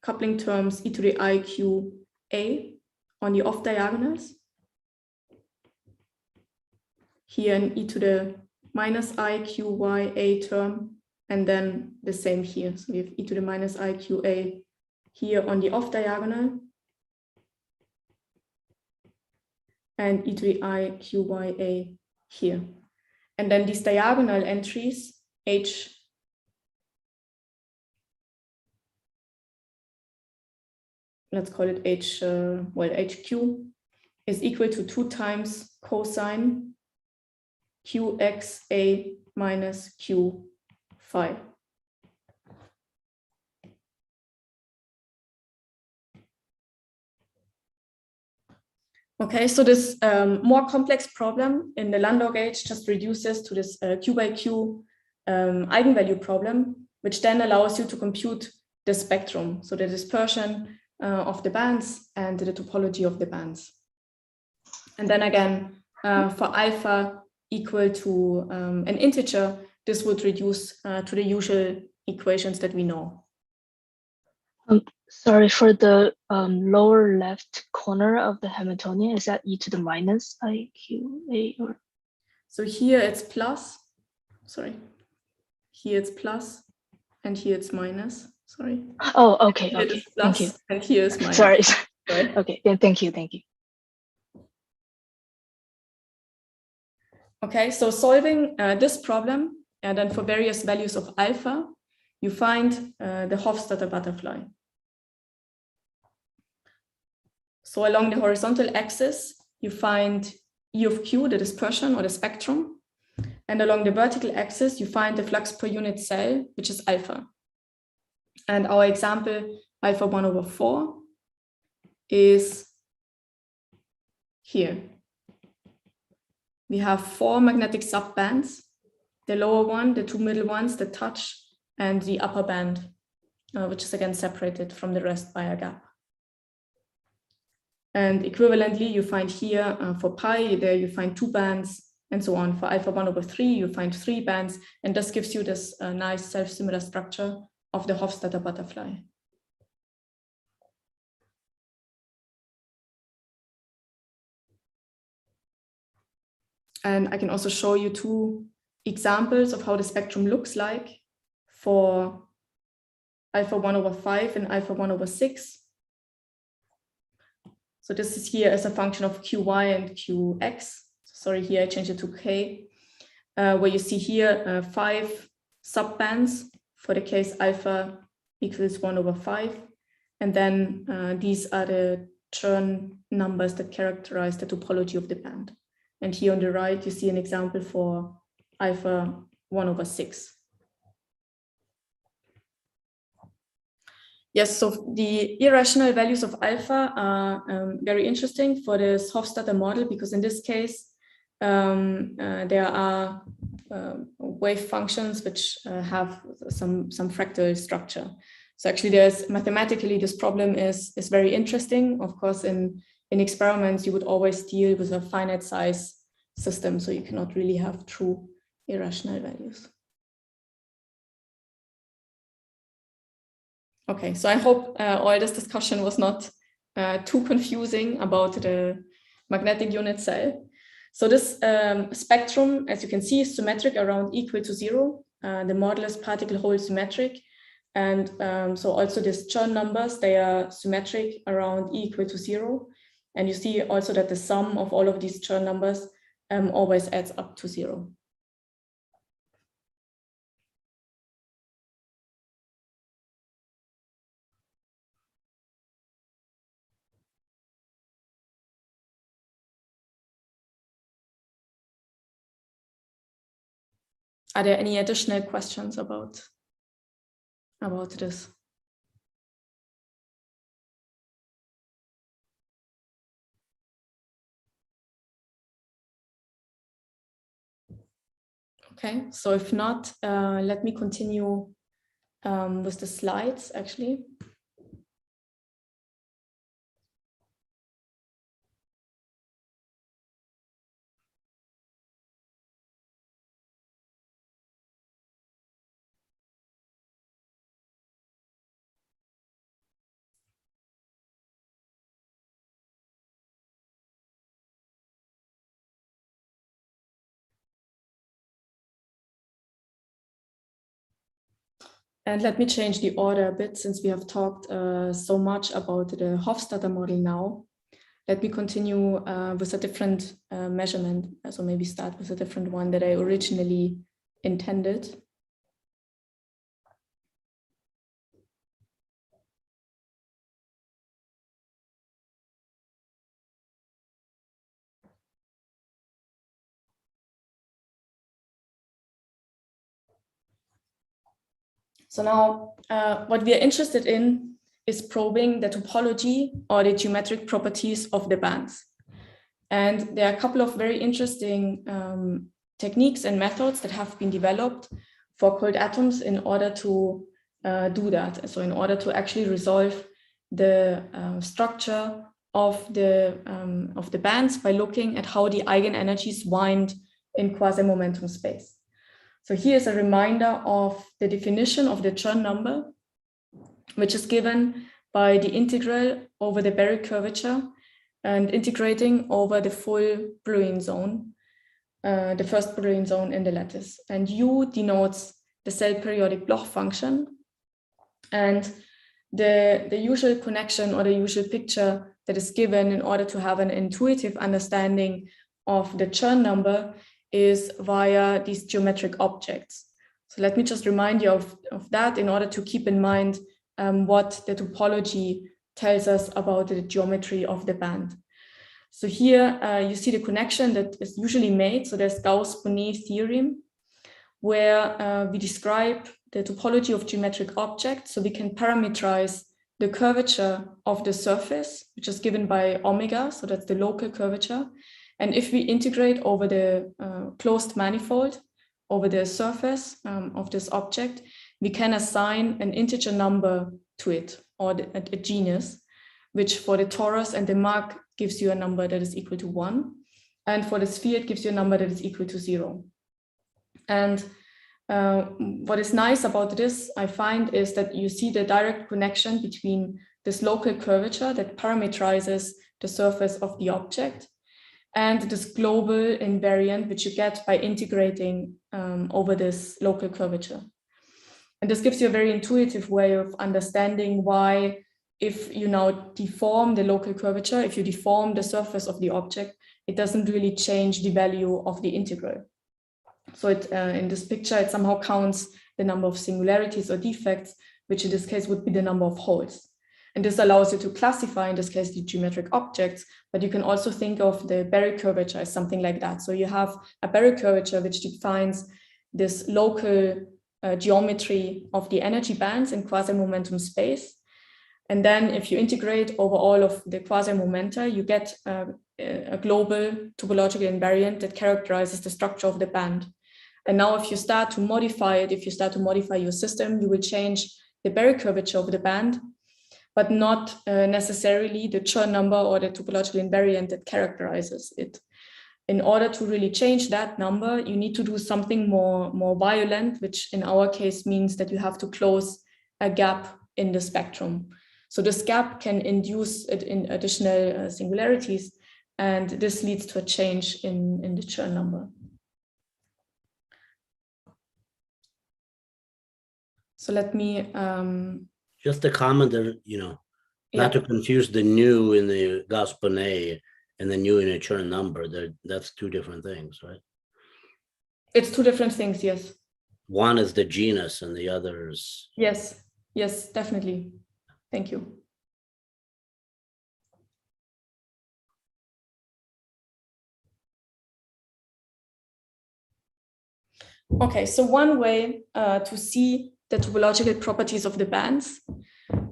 coupling terms e to the iqa on the off-diagonals. Here an e to the minus iqa term, and then the same here. So we have e to the minus iqa here on the off-diagonal, and e to the iqya here. And then these diagonal entries, let's call it hq, is equal to 2 times cosine qxa minus q phi. Okay, so this more complex problem in the Landau gauge just reduces to this q by q eigenvalue problem, which then allows you to compute the spectrum, so the dispersion of the bands and the topology of the bands. And then again, for alpha equal to an integer, this would reduce to the usual equations that we know. Sorry, for the lower left corner of the Hamiltonian, is that e to the minus iqa or? So here it's plus, sorry, here it's plus, and here it's minus, sorry. Oh, okay, Here okay, it's plus, thank you. and here is minus. Sorry, Sorry. okay, yeah, thank you. Okay, so solving this problem, and then for various values of alpha, you find the Hofstadter butterfly. So along the horizontal axis, you find E of Q, the dispersion or the spectrum. And along the vertical axis, you find the flux per unit cell, which is alpha. And our example, alpha 1/4, is here. We have 4 magnetic subbands, the lower one, the 2 middle ones, the touch, and the upper band, which is again separated from the rest by a gap. And equivalently, you find here for pi, there you find 2 bands, and so on. For alpha 1/3, you find 3 bands, and this gives you this nice self-similar structure of the Hofstadter butterfly. And I can also show you 2 examples of how the spectrum looks like for alpha 1/5 and alpha 1/6. So this is here as a function of qy and qx. Sorry, here I changed it to k, where you see here 5 subbands for the case alpha equals 1/5. And then these are the Chern numbers that characterize the topology of the band. And here on the right, you see an example for alpha 1/6. Yes, so the irrational values of alpha are very interesting for this Hofstadter model, because in this case, there are wave functions which have some fractal structure. So actually there's mathematically, this problem is very interesting. Of course, in experiments, you would always deal with a finite size system, so you cannot really have true irrational values. Okay, so I hope all this discussion was not too confusing about the magnetic unit cell. So this spectrum, as you can see, is symmetric around equal to 0. The modulus particle hole symmetric. And so also these Chern numbers, they are symmetric around e equal to 0. And you see also that the sum of all of these Chern numbers always adds up to 0. Are there any additional questions about this? Okay, so if not, let me continue with the slides actually. And let me change the order a bit, since we have talked so much about the Hofstadter model now. Let me continue with a different measurement. So maybe start with a different one that I originally intended. So now what we are interested in is probing the topology or the geometric properties of the bands. And there are a couple of very interesting techniques and methods that have been developed for cold atoms in order to do that. So in order to actually resolve the structure of the bands by looking at how the eigenenergies wind in quasi-momentum space. So here's a reminder of the definition of the Chern number, which is given by the integral over the Berry curvature and integrating over the full Brillouin zone, the first Brillouin zone in the lattice. And U denotes the cell periodic Bloch function. And the usual connection or the usual picture that is given in order to have an intuitive understanding of the Chern number is via these geometric objects. So let me just remind you of that in order to keep in mind what the topology tells us about the geometry of the band. So here you see the connection that is usually made. So there's Gauss-Bonnet theorem, where we describe the topology of geometric objects. So we can parameterize the curvature of the surface, which is given by omega. So that's the local curvature. And if we integrate over the closed manifold, over the surface of this object, we can assign an integer number to it, or a genus, which for the torus and the Mach gives you a number that is equal to 1. And for the sphere, it gives you a number that is equal to 0. And what is nice about this, I find, is that you see the direct connection between this local curvature that parameterizes the surface of the object and this global invariant, which you get by integrating over this local curvature. And this gives you a very intuitive way of understanding why, if you now deform the local curvature, if you deform the surface of the object, it doesn't really change the value of the integral. So it, in this picture, it somehow counts the number of singularities or defects, which in this case would be the number of holes. And this allows you to classify, in this case, the geometric objects, but you can also think of the Berry curvature as something like that. So you have a Berry curvature which defines this local geometry of the energy bands in quasi-momentum space. And then if you integrate over all of the quasi-momenta, you get a global topological invariant that characterizes the structure of the band. And now if you start to modify it, if you start to modify your system, you will change the Berry curvature of the band, but not necessarily the Chern number or the topological invariant that characterizes it. In order to really change that number, you need to do something more violent, which in our case means that you have to close a gap in the spectrum. So this gap can induce it in additional singularities, and this leads to a change in the Chern number. So let me just a comment there, not to confuse the nu in the Gauss-Bonnet and the nu in a Chern number. That's two different things, right? It's two different things, yes. One is the genus and the other is... Yes, definitely. Thank you. Okay, so one way to see the topological properties of the bands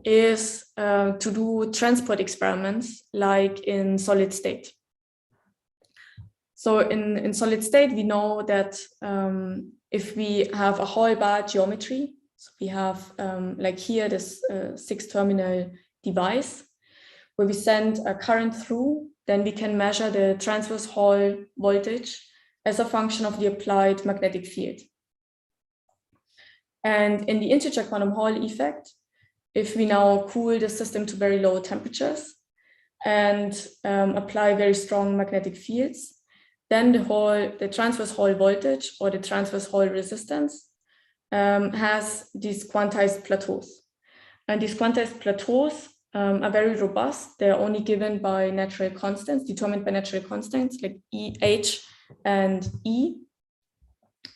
is to do transport experiments like in solid state. So in solid state, we know that if we have a Hall bar geometry, so we have like here this 6-terminal device where we send a current through, then we can measure the transverse Hall voltage as a function of the applied magnetic field. And in the integer quantum Hall effect, if we now cool the system to very low temperatures and apply very strong magnetic fields, then the transverse Hall voltage or the transverse Hall resistance has these quantized plateaus. And these quantized plateaus are very robust. They're only given by natural constants, determined by natural constants like E, H, and E.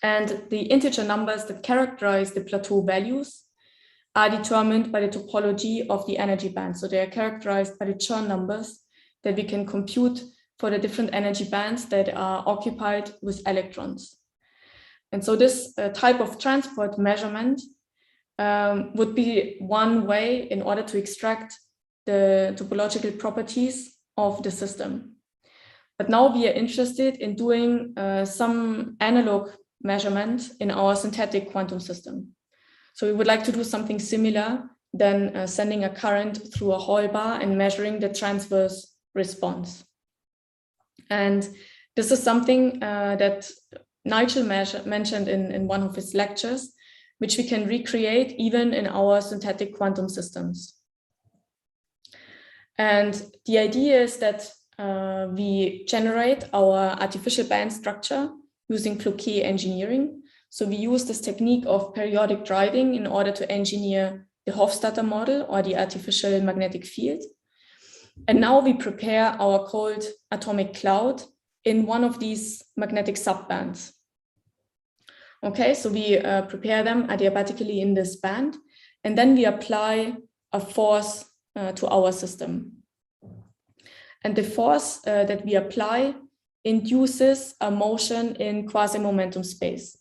And the integer numbers that characterize the plateau values are determined by the topology of the energy band. So they are characterized by the Chern numbers that we can compute for the different energy bands that are occupied with electrons. And so this type of transport measurement would be one way in order to extract the topological properties of the system. But now we are interested in doing some analog measurement in our synthetic quantum system. So we would like to do something similar than sending a current through a Hall bar and measuring the transverse response. And this is something that Nigel mentioned in one of his lectures, which we can recreate even in our synthetic quantum systems. And the idea is that we generate our artificial band structure using Cloquet engineering. So we use this technique of periodic driving in order to engineer the Hofstadter model or the artificial magnetic field. And now we prepare our cold atomic cloud in one of these magnetic subbands. Okay, so we prepare them adiabatically in this band, and then we apply a force to our system. And the force that we apply induces a motion in quasi-momentum space.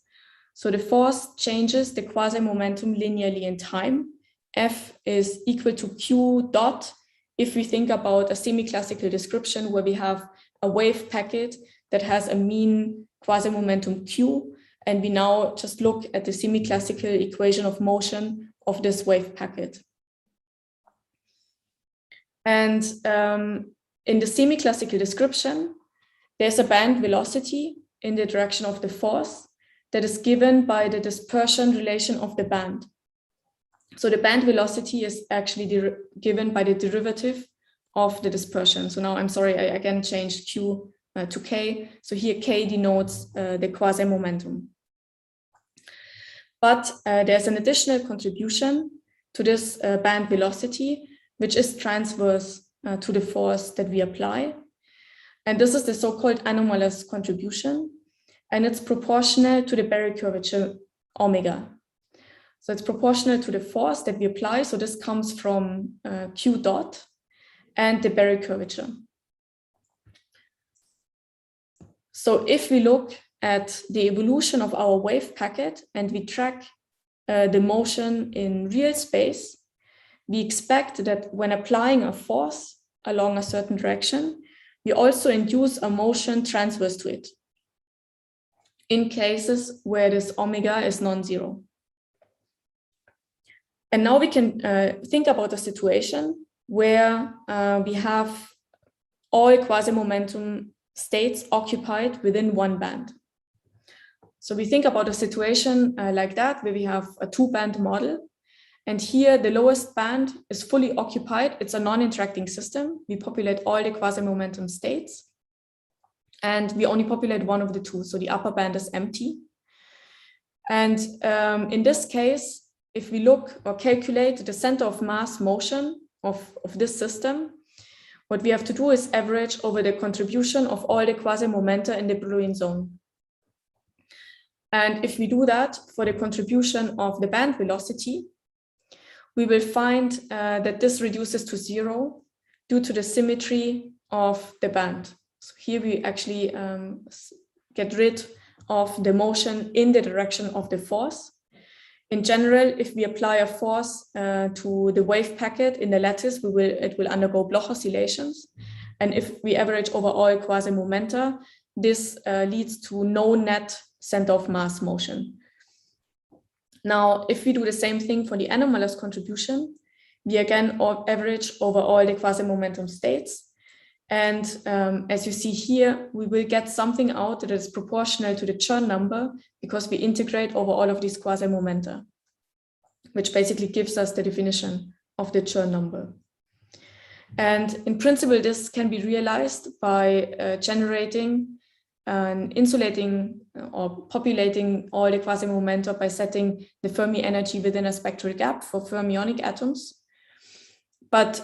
So the force changes the quasi-momentum linearly in time. F is equal to Q dot if we think about a semi-classical description where we have a wave packet that has a mean quasi-momentum Q, and we now just look at the semi-classical equation of motion of this wave packet. And in the semi-classical description, there's a band velocity in the direction of the force that is given by the dispersion relation of the band. So the band velocity is actually given by the derivative of the dispersion. So now I'm sorry, I again changed Q to K. So here K denotes the quasi-momentum. But there's an additional contribution to this band velocity, which is transverse to the force that we apply. And this is the so-called anomalous contribution. And it's proportional to the Berry curvature omega. So it's proportional to the force that we apply. So this comes from Q dot and the Berry curvature. So if we look at the evolution of our wave packet and we track the motion in real space, we expect that when applying a force along a certain direction, we also induce a motion transverse to it in cases where this omega is non-zero. And now we can think about a situation where we have all quasi-momentum states occupied within one band. So we think about a situation like that, where we have a two-band model. And here the lowest band is fully occupied. It's a non-interacting system. We populate all the quasi-momentum states. And we only populate one of the two. So the upper band is empty. And in this case, if we look or calculate the center of mass motion of this system, what we have to do is average over the contribution of all the quasi-momenta in the Brillouin zone. And if we do that for the contribution of the band velocity, we will find that this reduces to zero due to the symmetry of the band. So here we actually get rid of the motion in the direction of the force. In general, if we apply a force to the wave packet in the lattice, it will undergo Bloch oscillations. And if we average over all quasi-momenta, this leads to no net center of mass motion. Now, if we do the same thing for the anomalous contribution, we again average over all the quasi-momentum states. And as you see here, we will get something out that is proportional to the Chern number because we integrate over all of these quasi-momenta, which basically gives us the definition of the Chern number. And in principle, this can be realized by generating insulating or populating all the quasi-momenta by setting the Fermi energy within a spectral gap for fermionic atoms. But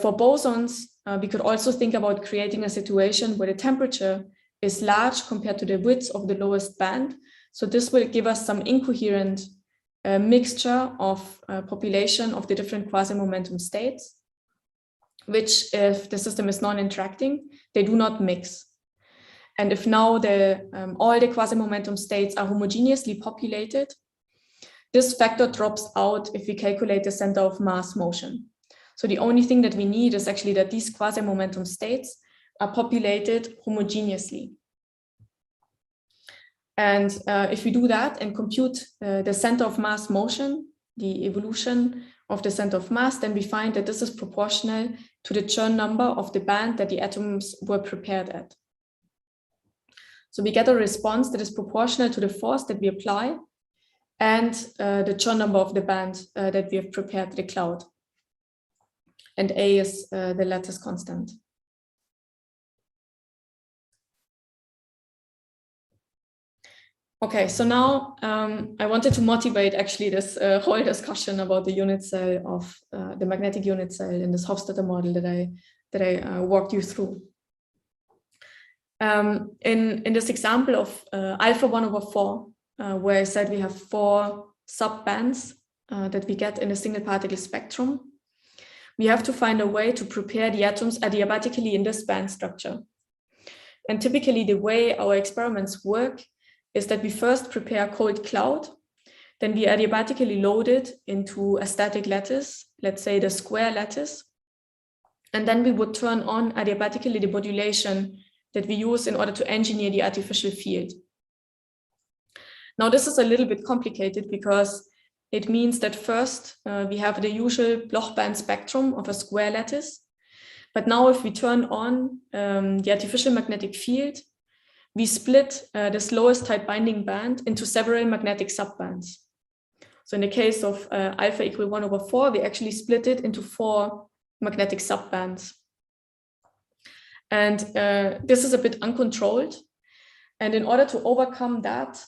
for bosons, we could also think about creating a situation where the temperature is large compared to the width of the lowest band. So this will give us some incoherent mixture of population of the different quasi-momentum states, which, if the system is non-interacting, they do not mix. And if now all the quasi-momentum states are homogeneously populated, this factor drops out if we calculate the center of mass motion. So the only thing that we need is actually that these quasi-momentum states are populated homogeneously. And if we do that and compute the center of mass motion, the evolution of the center of mass, then we find that this is proportional to the Chern number of the band that the atoms were prepared at. So we get a response that is proportional to the force that we apply and the Chern number of the band that we have prepared the cloud. And A is the lattice constant. Okay, so now I wanted to motivate actually this whole discussion about the unit cell of the magnetic unit cell in this Hofstadter model that I walked you through. In this example of alpha 1/4, where I said we have 4 subbands that we get in a single particle spectrum, we have to find a way to prepare the atoms adiabatically in this band structure. And typically the way our experiments work is that we first prepare a cold cloud, then we adiabatically load it into a static lattice, let's say the square lattice, and then we would turn on adiabatically the modulation that we use in order to engineer the artificial field. Now this is a little bit complicated because it means that first we have the usual Bloch band spectrum of a square lattice, but now if we turn on the artificial magnetic field, we split this lowest type binding band into several magnetic subbands. So in the case of alpha = 1/4, we actually split it into 4 magnetic subbands. And this is a bit uncontrolled. And in order to overcome that,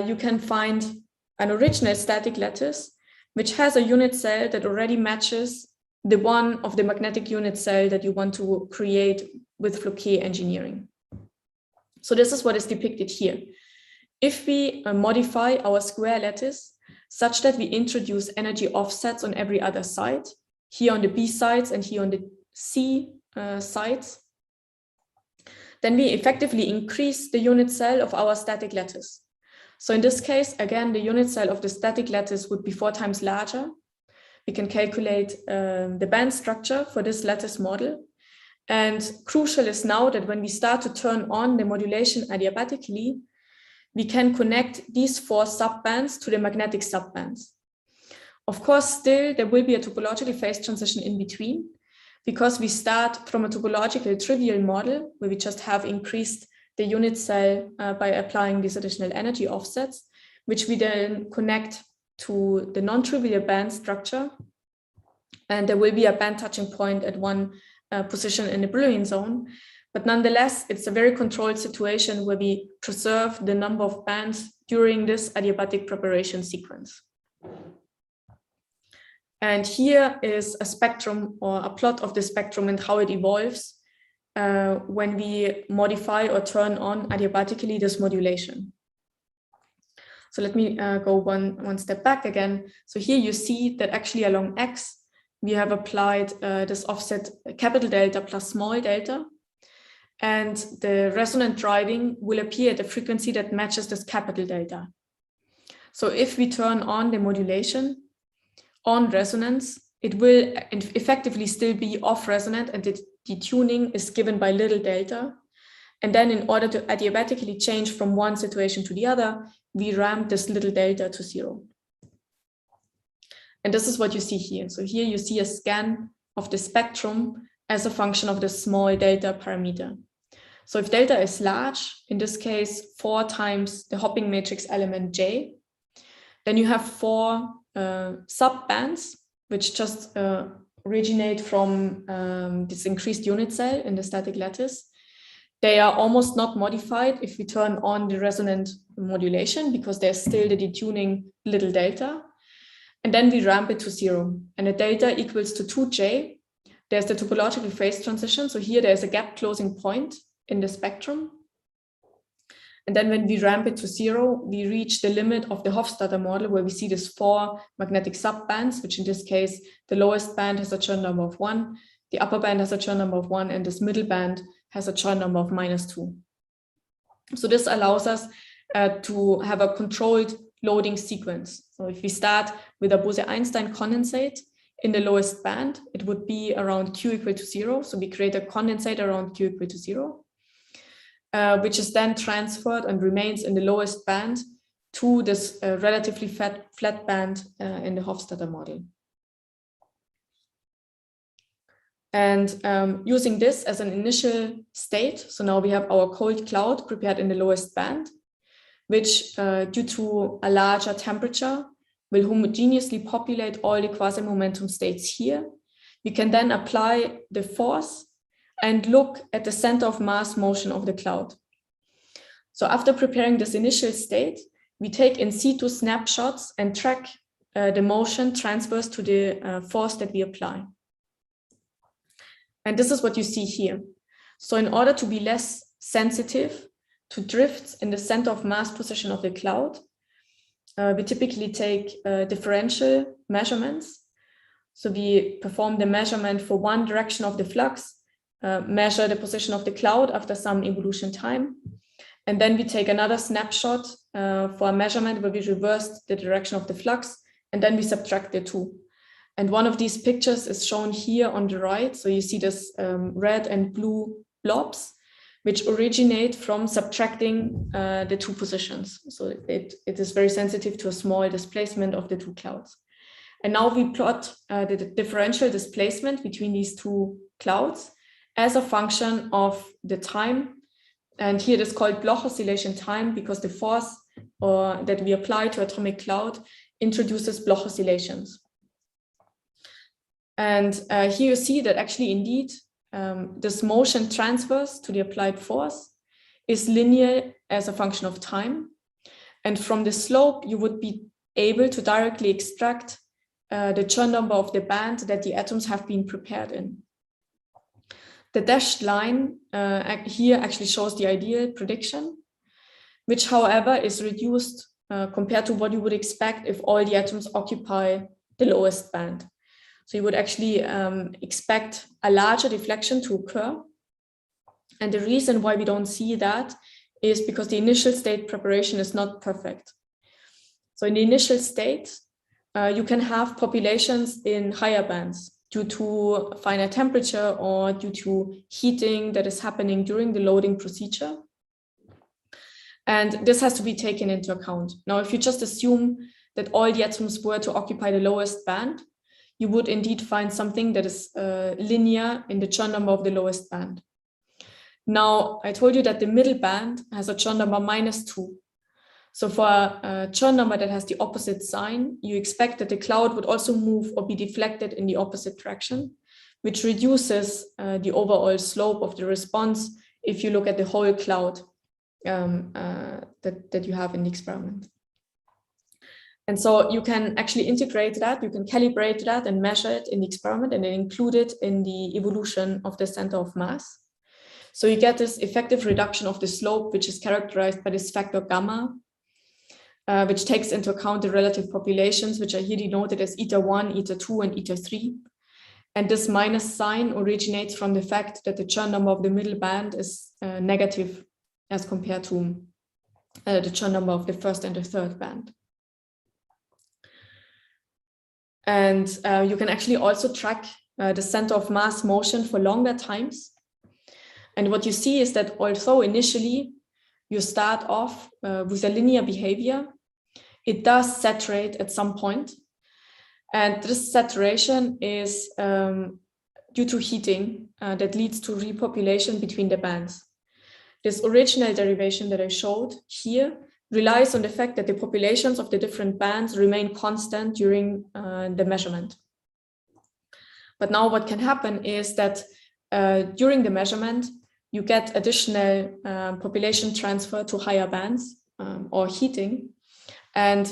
you can find an original static lattice, which has a unit cell that already matches the one of the magnetic unit cell that you want to create with Floquet engineering. So this is what is depicted here. If we modify our square lattice such that we introduce energy offsets on every other side, here on the B sides and here on the C sides, then we effectively increase the unit cell of our static lattice. So in this case, again, the unit cell of the static lattice would be 4 times larger. We can calculate the band structure for this lattice model. And crucial is now that when we start to turn on the modulation adiabatically, we can connect these 4 subbands to the magnetic subbands. Of course, still there will be a topological phase transition in between, because we start from a topological trivial model where we just have increased the unit cell by applying these additional energy offsets, which we then connect to the non-trivial band structure. And there will be a band touching point at one position in the Brillouin zone. But nonetheless, it's a very controlled situation where we preserve the number of bands during this adiabatic preparation sequence. And here is a spectrum or a plot of the spectrum and how it evolves when we modify or turn on adiabatically this modulation. So let me go one step back again. So here you see that actually along X, we have applied this offset capital delta plus small delta. And the resonant driving will appear at a frequency that matches this capital delta. So if we turn on the modulation on resonance, it will effectively still be off resonant, and the tuning is given by little delta. And then in order to adiabatically change from one situation to the other, we ramp this little delta to 0. And this is what you see here. So here you see a scan of the spectrum as a function of the small delta parameter. So if delta is large, in this case, 4 times the hopping matrix element J, then you have 4 subbands, which just originate from this increased unit cell in the static lattice. They are almost not modified if we turn on the resonant modulation, because there's still the detuning little delta. And then we ramp it to 0. And the delta equals to 2j. There's the topological phase transition. So here there's a gap closing point in the spectrum. And then when we ramp it to 0, we reach the limit of the Hofstadter model, where we see these 4 magnetic subbands, which in this case, the lowest band has a Chern number of 1, the upper band has a Chern number of 1, and this middle band has a Chern number of -2. So this allows us to have a controlled loading sequence. So if we start with a Bose-Einstein condensate in the lowest band, it would be around Q equal to 0. So we create a condensate around Q equal to 0, which is then transferred and remains in the lowest band to this relatively flat band in the Hofstadter model. And using this as an initial state, so now we have our cold cloud prepared in the lowest band, which due to a larger temperature will homogeneously populate all the quasi-momentum states here. We can then apply the force and look at the center of mass motion of the cloud. So after preparing this initial state, we take in situ snapshots and track the motion transverse to the force that we apply. And this is what you see here. So in order to be less sensitive to drifts in the center of mass position of the cloud, we typically take differential measurements. So we perform the measurement for one direction of the flux, measure the position of the cloud after some evolution time, and then we take another snapshot for a measurement where we reverse the direction of the flux, and then we subtract the two. And one of these pictures is shown here on the right. So you see this red and blue blobs, which originate from subtracting the two positions. So it is very sensitive to a small displacement of the two clouds. And now we plot the differential displacement between these two clouds as a function of the time. And here it is called Bloch oscillation time, because the force that we apply to atomic cloud introduces Bloch oscillations. And here you see that actually indeed this motion transverse to the applied force is linear as a function of time. And from the slope, you would be able to directly extract the Chern number of the band that the atoms have been prepared in. The dashed line here actually shows the ideal prediction, which however is reduced compared to what you would expect if all the atoms occupy the lowest band. So you would actually expect a larger deflection to occur. And the reason why we don't see that is because the initial state preparation is not perfect. So in the initial state, you can have populations in higher bands due to finer temperature or due to heating that is happening during the loading procedure. And this has to be taken into account. Now, if you just assume that all the atoms were to occupy the lowest band, you would indeed find something that is linear in the Chern number of the lowest band. Now, I told you that the middle band has a Chern number -2. So for a Chern number that has the opposite sign, you expect that the cloud would also move or be deflected in the opposite direction, which reduces the overall slope of the response if you look at the whole cloud that you have in the experiment. And so you can actually integrate that, you can calibrate that and measure it in the experiment and then include it in the evolution of the center of mass. So you get this effective reduction of the slope, which is characterized by this factor gamma, which takes into account the relative populations, which are here denoted as eta1, eta2, and eta3. And this minus sign originates from the fact that the Chern number of the middle band is negative as compared to the Chern number of the first and the third band. And you can actually also track the center of mass motion for longer times. And what you see is that although initially you start off with a linear behavior, it does saturate at some point. And this saturation is due to heating that leads to repopulation between the bands. This original derivation that I showed here relies on the fact that the populations of the different bands remain constant during the measurement. But now what can happen is that during the measurement, you get additional population transfer to higher bands or heating. And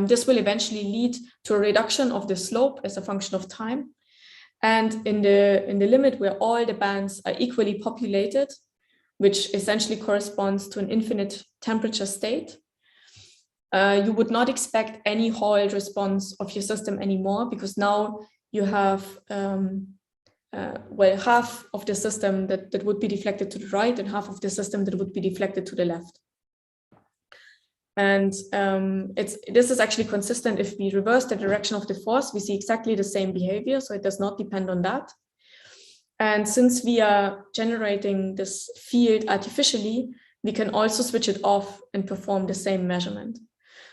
this will eventually lead to a reduction of the slope as a function of time. And in the limit where all the bands are equally populated, which essentially corresponds to an infinite temperature state, you would not expect any Hall response of your system anymore, because now you have well, half of the system that would be deflected to the right and half of the system that would be deflected to the left. And this is actually consistent. If we reverse the direction of the force, we see exactly the same behavior, so it does not depend on that. And since we are generating this field artificially, we can also switch it off and perform the same measurement.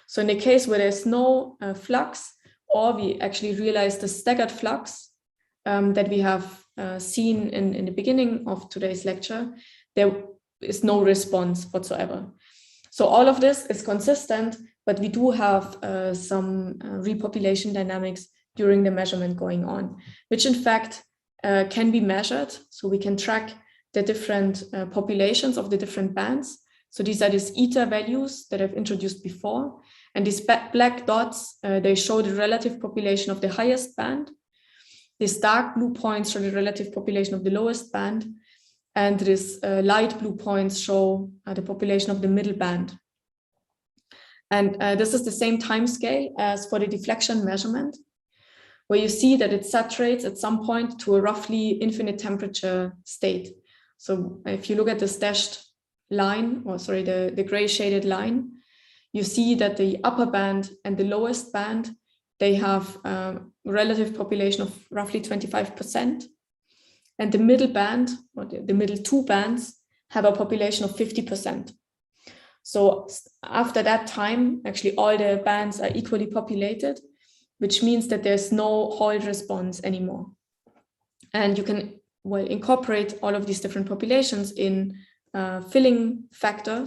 So in the case where there's no flux, or we actually realize the staggered flux that we have seen in the beginning of today's lecture, there is no response whatsoever. So all of this is consistent, but we do have some repopulation dynamics during the measurement going on, which in fact can be measured. So we can track the different populations of the different bands. So these are these eta values that I've introduced before. And these black dots, they show the relative population of the highest band. These dark blue points show the relative population of the lowest band. And these light blue points show the population of the middle band. And this is the same time scale as for the deflection measurement, where you see that it saturates at some point to a roughly infinite temperature state. So if you look at this dashed line, or sorry, the gray shaded line, you see that the upper band and the lowest band, they have a relative population of roughly 25%. And the middle band, or the middle two bands, have a population of 50%. So after that time, actually all the bands are equally populated, which means that there's no Hall response anymore. And you can, well, incorporate all of these different populations in a filling factor,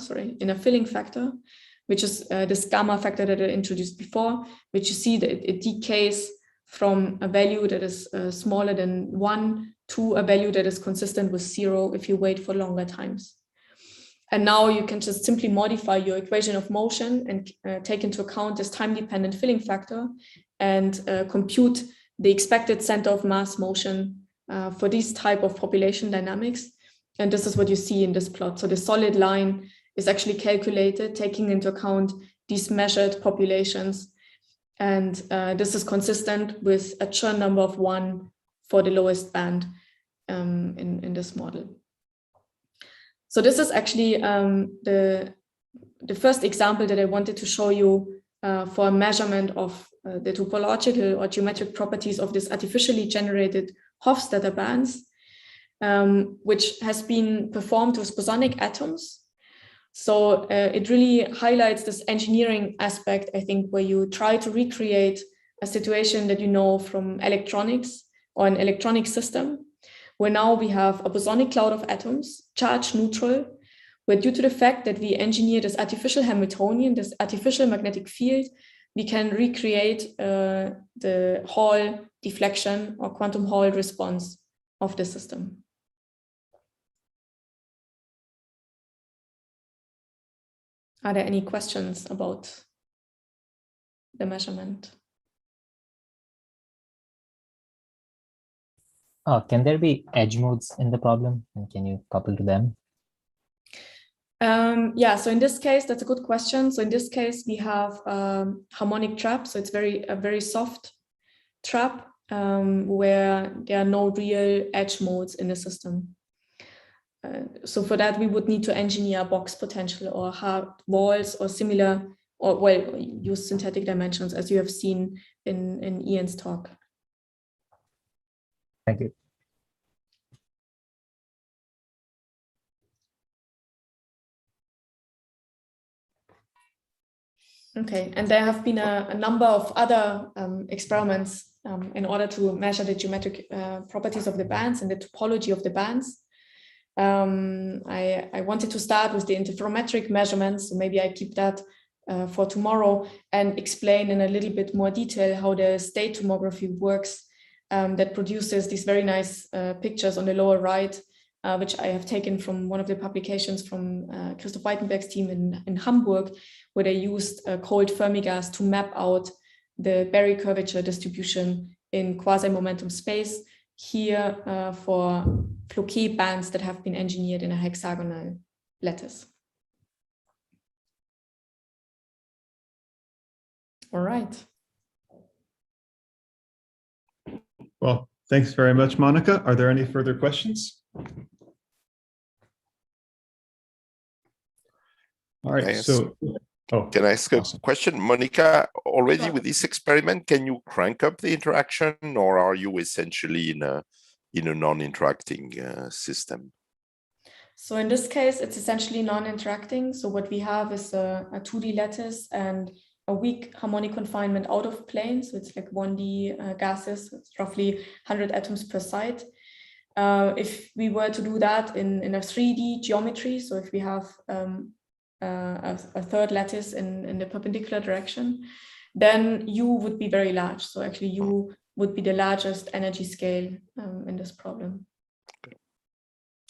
which is this gamma factor that I introduced before, which you see that it decays from a value that is smaller than 1 to a value that is consistent with 0 if you wait for longer times. And now you can just simply modify your equation of motion and take into account this time-dependent filling factor and compute the expected center of mass motion for these type of population dynamics. And this is what you see in this plot. So the solid line is actually calculated, taking into account these measured populations. And this is consistent with a churn number of 1 for the lowest band in this model. So this is actually the first example that I wanted to show you for a measurement of the topological or geometric properties of this artificially generated Hofstadter bands, which has been performed with bosonic atoms. So it really highlights this engineering aspect, I think, where you try to recreate a situation that you know from electronics or an electronic system, where now we have a bosonic cloud of atoms, charge neutral, where due to the fact that we engineer this artificial Hamiltonian, this artificial magnetic field, we can recreate the Hall deflection or quantum Hall response of the system. Are there any questions about the measurement? Can there be edge modes in the problem, and can you couple to them? Yeah, so in this case, that's a good question. So in this case, we have harmonic trap. So it's a very soft trap where there are no real edge modes in the system. So for that, we would need to engineer a box potential or hard walls or similar, or well, use synthetic dimensions as you have seen in Ian's talk. Thank you. Okay, and there have been a number of other experiments in order to measure the geometric properties of the bands and the topology of the bands. I wanted to start with the interferometric measurements, so maybe I keep that for tomorrow and explain in a little bit more detail how the state tomography works, that produces these very nice pictures on the lower right which I have taken from one of the publications from Christoph Weitenberg's team in Hamburg, where they used a cold Fermi gas to map out the Berry curvature distribution in quasi-momentum space, here for Floquet bands that have been engineered in a hexagonal lattice. All right. Well, thanks very much, Monika. Are there any further questions? All right, so can I ask a question, Monika? Already with this experiment, can you crank up the interaction, or are you essentially in a non-interacting system? So in this case, it's essentially non-interacting. So what we have is a 2D lattice and a weak harmonic confinement out of plane. So it's like 1D gases, it's roughly 100 atoms per side. If we were to do that in a 3D geometry, so if we have a third lattice in the perpendicular direction, then U would be very large. So actually U would be the largest energy scale in this problem.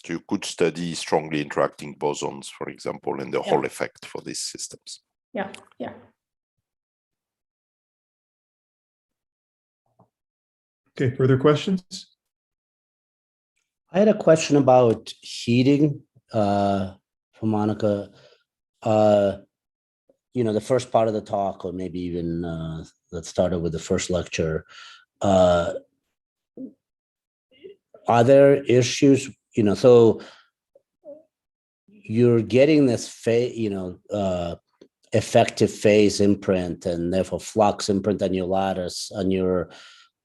So you could study strongly interacting bosons, for example, and the Hall effect for these systems. Yeah, yeah. Okay, further questions? I had a question about heating for Monika. The first part of the talk, or maybe even let's start with the first lecture. Are there issues? So you're getting this effective phase imprint and therefore flux imprint on your lattice, on your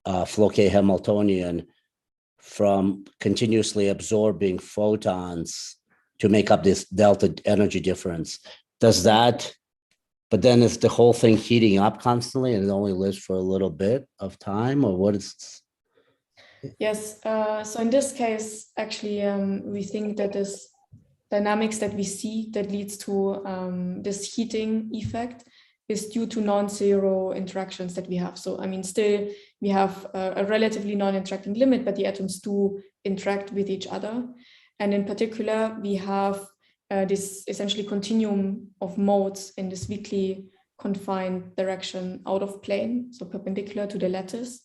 Floquet Hamiltonian, from continuously absorbing photons to make up this delta energy difference. Does that, but then is the whole thing heating up constantly and it only lives for a little bit of time, or what is? Yes, so in this case, actually, we think that this dynamics that we see that leads to this heating effect is due to non-zero interactions that we have. So, I mean, still we have a relatively non-interacting limit, but the atoms do interact with each other. And in particular, we have this essentially continuum of modes in this weakly confined direction out of plane, so perpendicular to the lattice.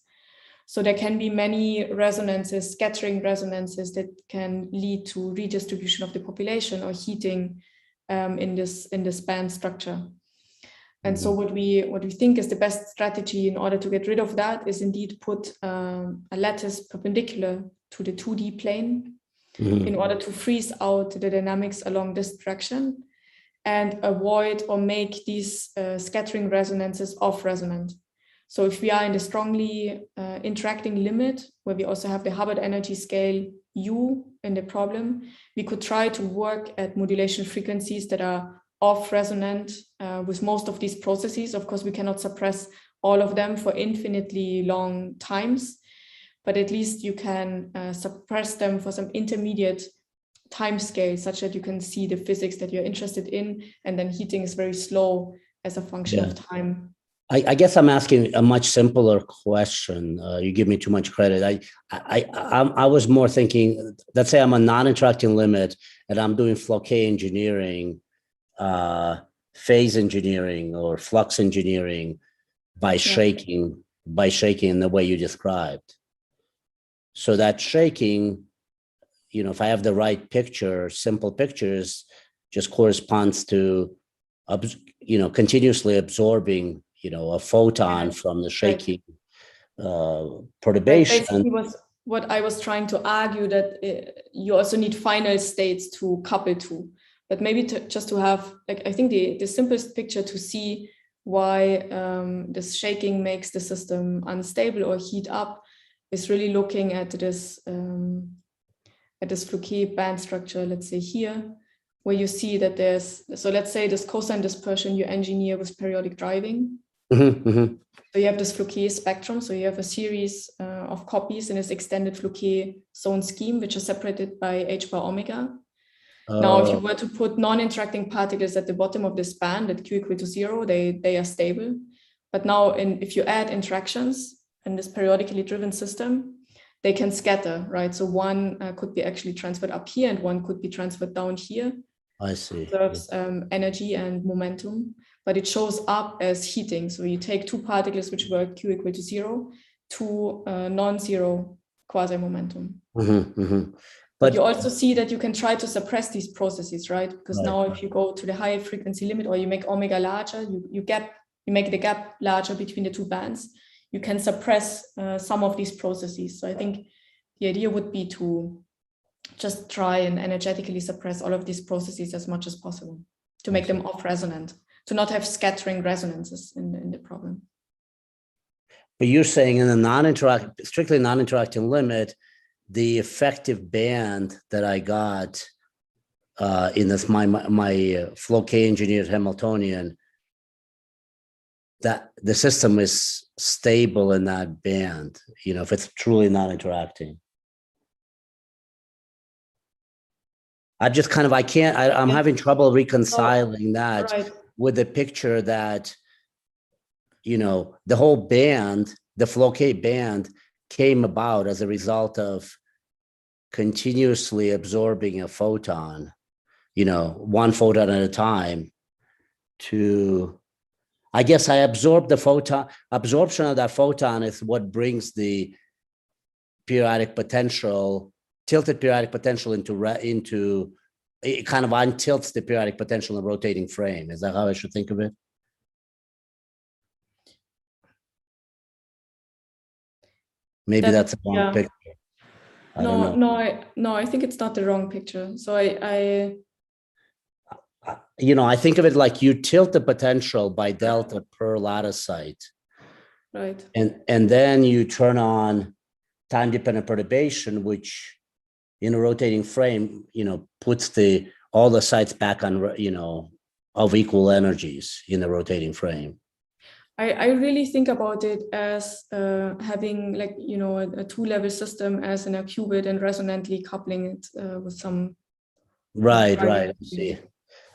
So there can be many resonances, scattering resonances that can lead to redistribution of the population or heating in this band structure. And so what we think is the best strategy in order to get rid of that is indeed put a lattice perpendicular to the 2D plane in order to freeze out the dynamics along this direction and avoid or make these scattering resonances off-resonant. So if we are in the strongly interacting limit, where we also have the Hubbard energy scale U in the problem, we could try to work at modulation frequencies that are off-resonant with most of these processes. Of course, we cannot suppress all of them for infinitely long times, but at least you can suppress them for some intermediate time scale, such that you can see the physics that you're interested in, and then heating is very slow as a function of time. I guess I'm asking a much simpler question. You give me too much credit. I was more thinking, let's say I'm a non-interacting limit and I'm doing Floquet engineering, phase engineering or flux engineering by shaking in the way you described. So that shaking, if I have the right picture, simple pictures, just corresponds to, continuously absorbing, a photon from the shaking perturbation. Basically was what I was trying to argue, that you also need final states to couple to. But maybe just to have, I think the simplest picture to see why this shaking makes the system unstable or heat up is really looking at this Floquet band structure, let's say here, where you see that so let's say this cosine dispersion you engineer with periodic driving. So you have this Floquet spectrum. So you have a series of copies in this extended Floquet zone scheme, which are separated by h bar omega. Now, if you were to put non-interacting particles at the bottom of this band at q equal to 0, they are stable. But now, if you add interactions in this periodically driven system, they can scatter, right? So one could be actually transferred up here and one could be transferred down here. I see. Observes energy and momentum, but it shows up as heating. So you take two particles which were Q equal to 0 to non-zero quasi-momentum. But you also see that you can try to suppress these processes, right? Because now if you go to the high frequency limit or you make omega larger, you make the gap larger between the two bands, you can suppress some of these processes. So I think the idea would be to just try and energetically suppress all of these processes as much as possible to make them off resonant, to not have scattering resonances in the problem. But you're saying in the strictly non-interacting limit, the effective band that I got in this my flow K engineered Hamiltonian, that the system is stable in that band, you know, if it's truly non-interacting. I'm having trouble reconciling that with the picture that, you know, the whole band, the flow K band came about as a result of continuously absorbing a photon, you know, one photon at a time I guess I absorb the photon. Absorption of that photon is what brings the periodic potential, tilted periodic potential into it kind of untilts the periodic potential in a rotating frame. Is that how I should think of it? Maybe that's a wrong picture. No, I think it's not the wrong picture. So you know, I think of it like you tilt the potential by delta per lattice site. Right. And then you turn on time-dependent perturbation, which in a rotating frame, you know, puts all the sites back on, you know, of equal energies in the rotating frame. I really think about it as having, like, you know, a two-level system as in a qubit and resonantly coupling it with some. Right. See,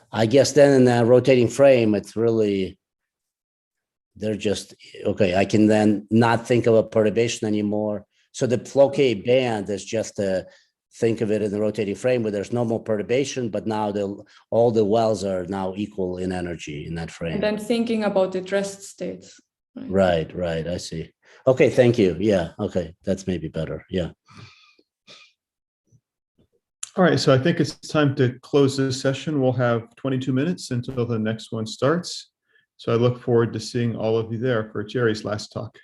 I guess then in the rotating frame, it's really, they're just, okay, I can then not think of a perturbation anymore. So the flow K band is just to think of it in the rotating frame where there's no more perturbation, but now all the wells are now equal in energy in that frame. And then thinking about the rest states. Right, I see. Okay, thank you. Yeah, okay, that's maybe better. Yeah. All right, so I think it's time to close this session. We'll have 22 minutes until the next one starts. So I look forward to seeing all of you there for Jerry's last talk.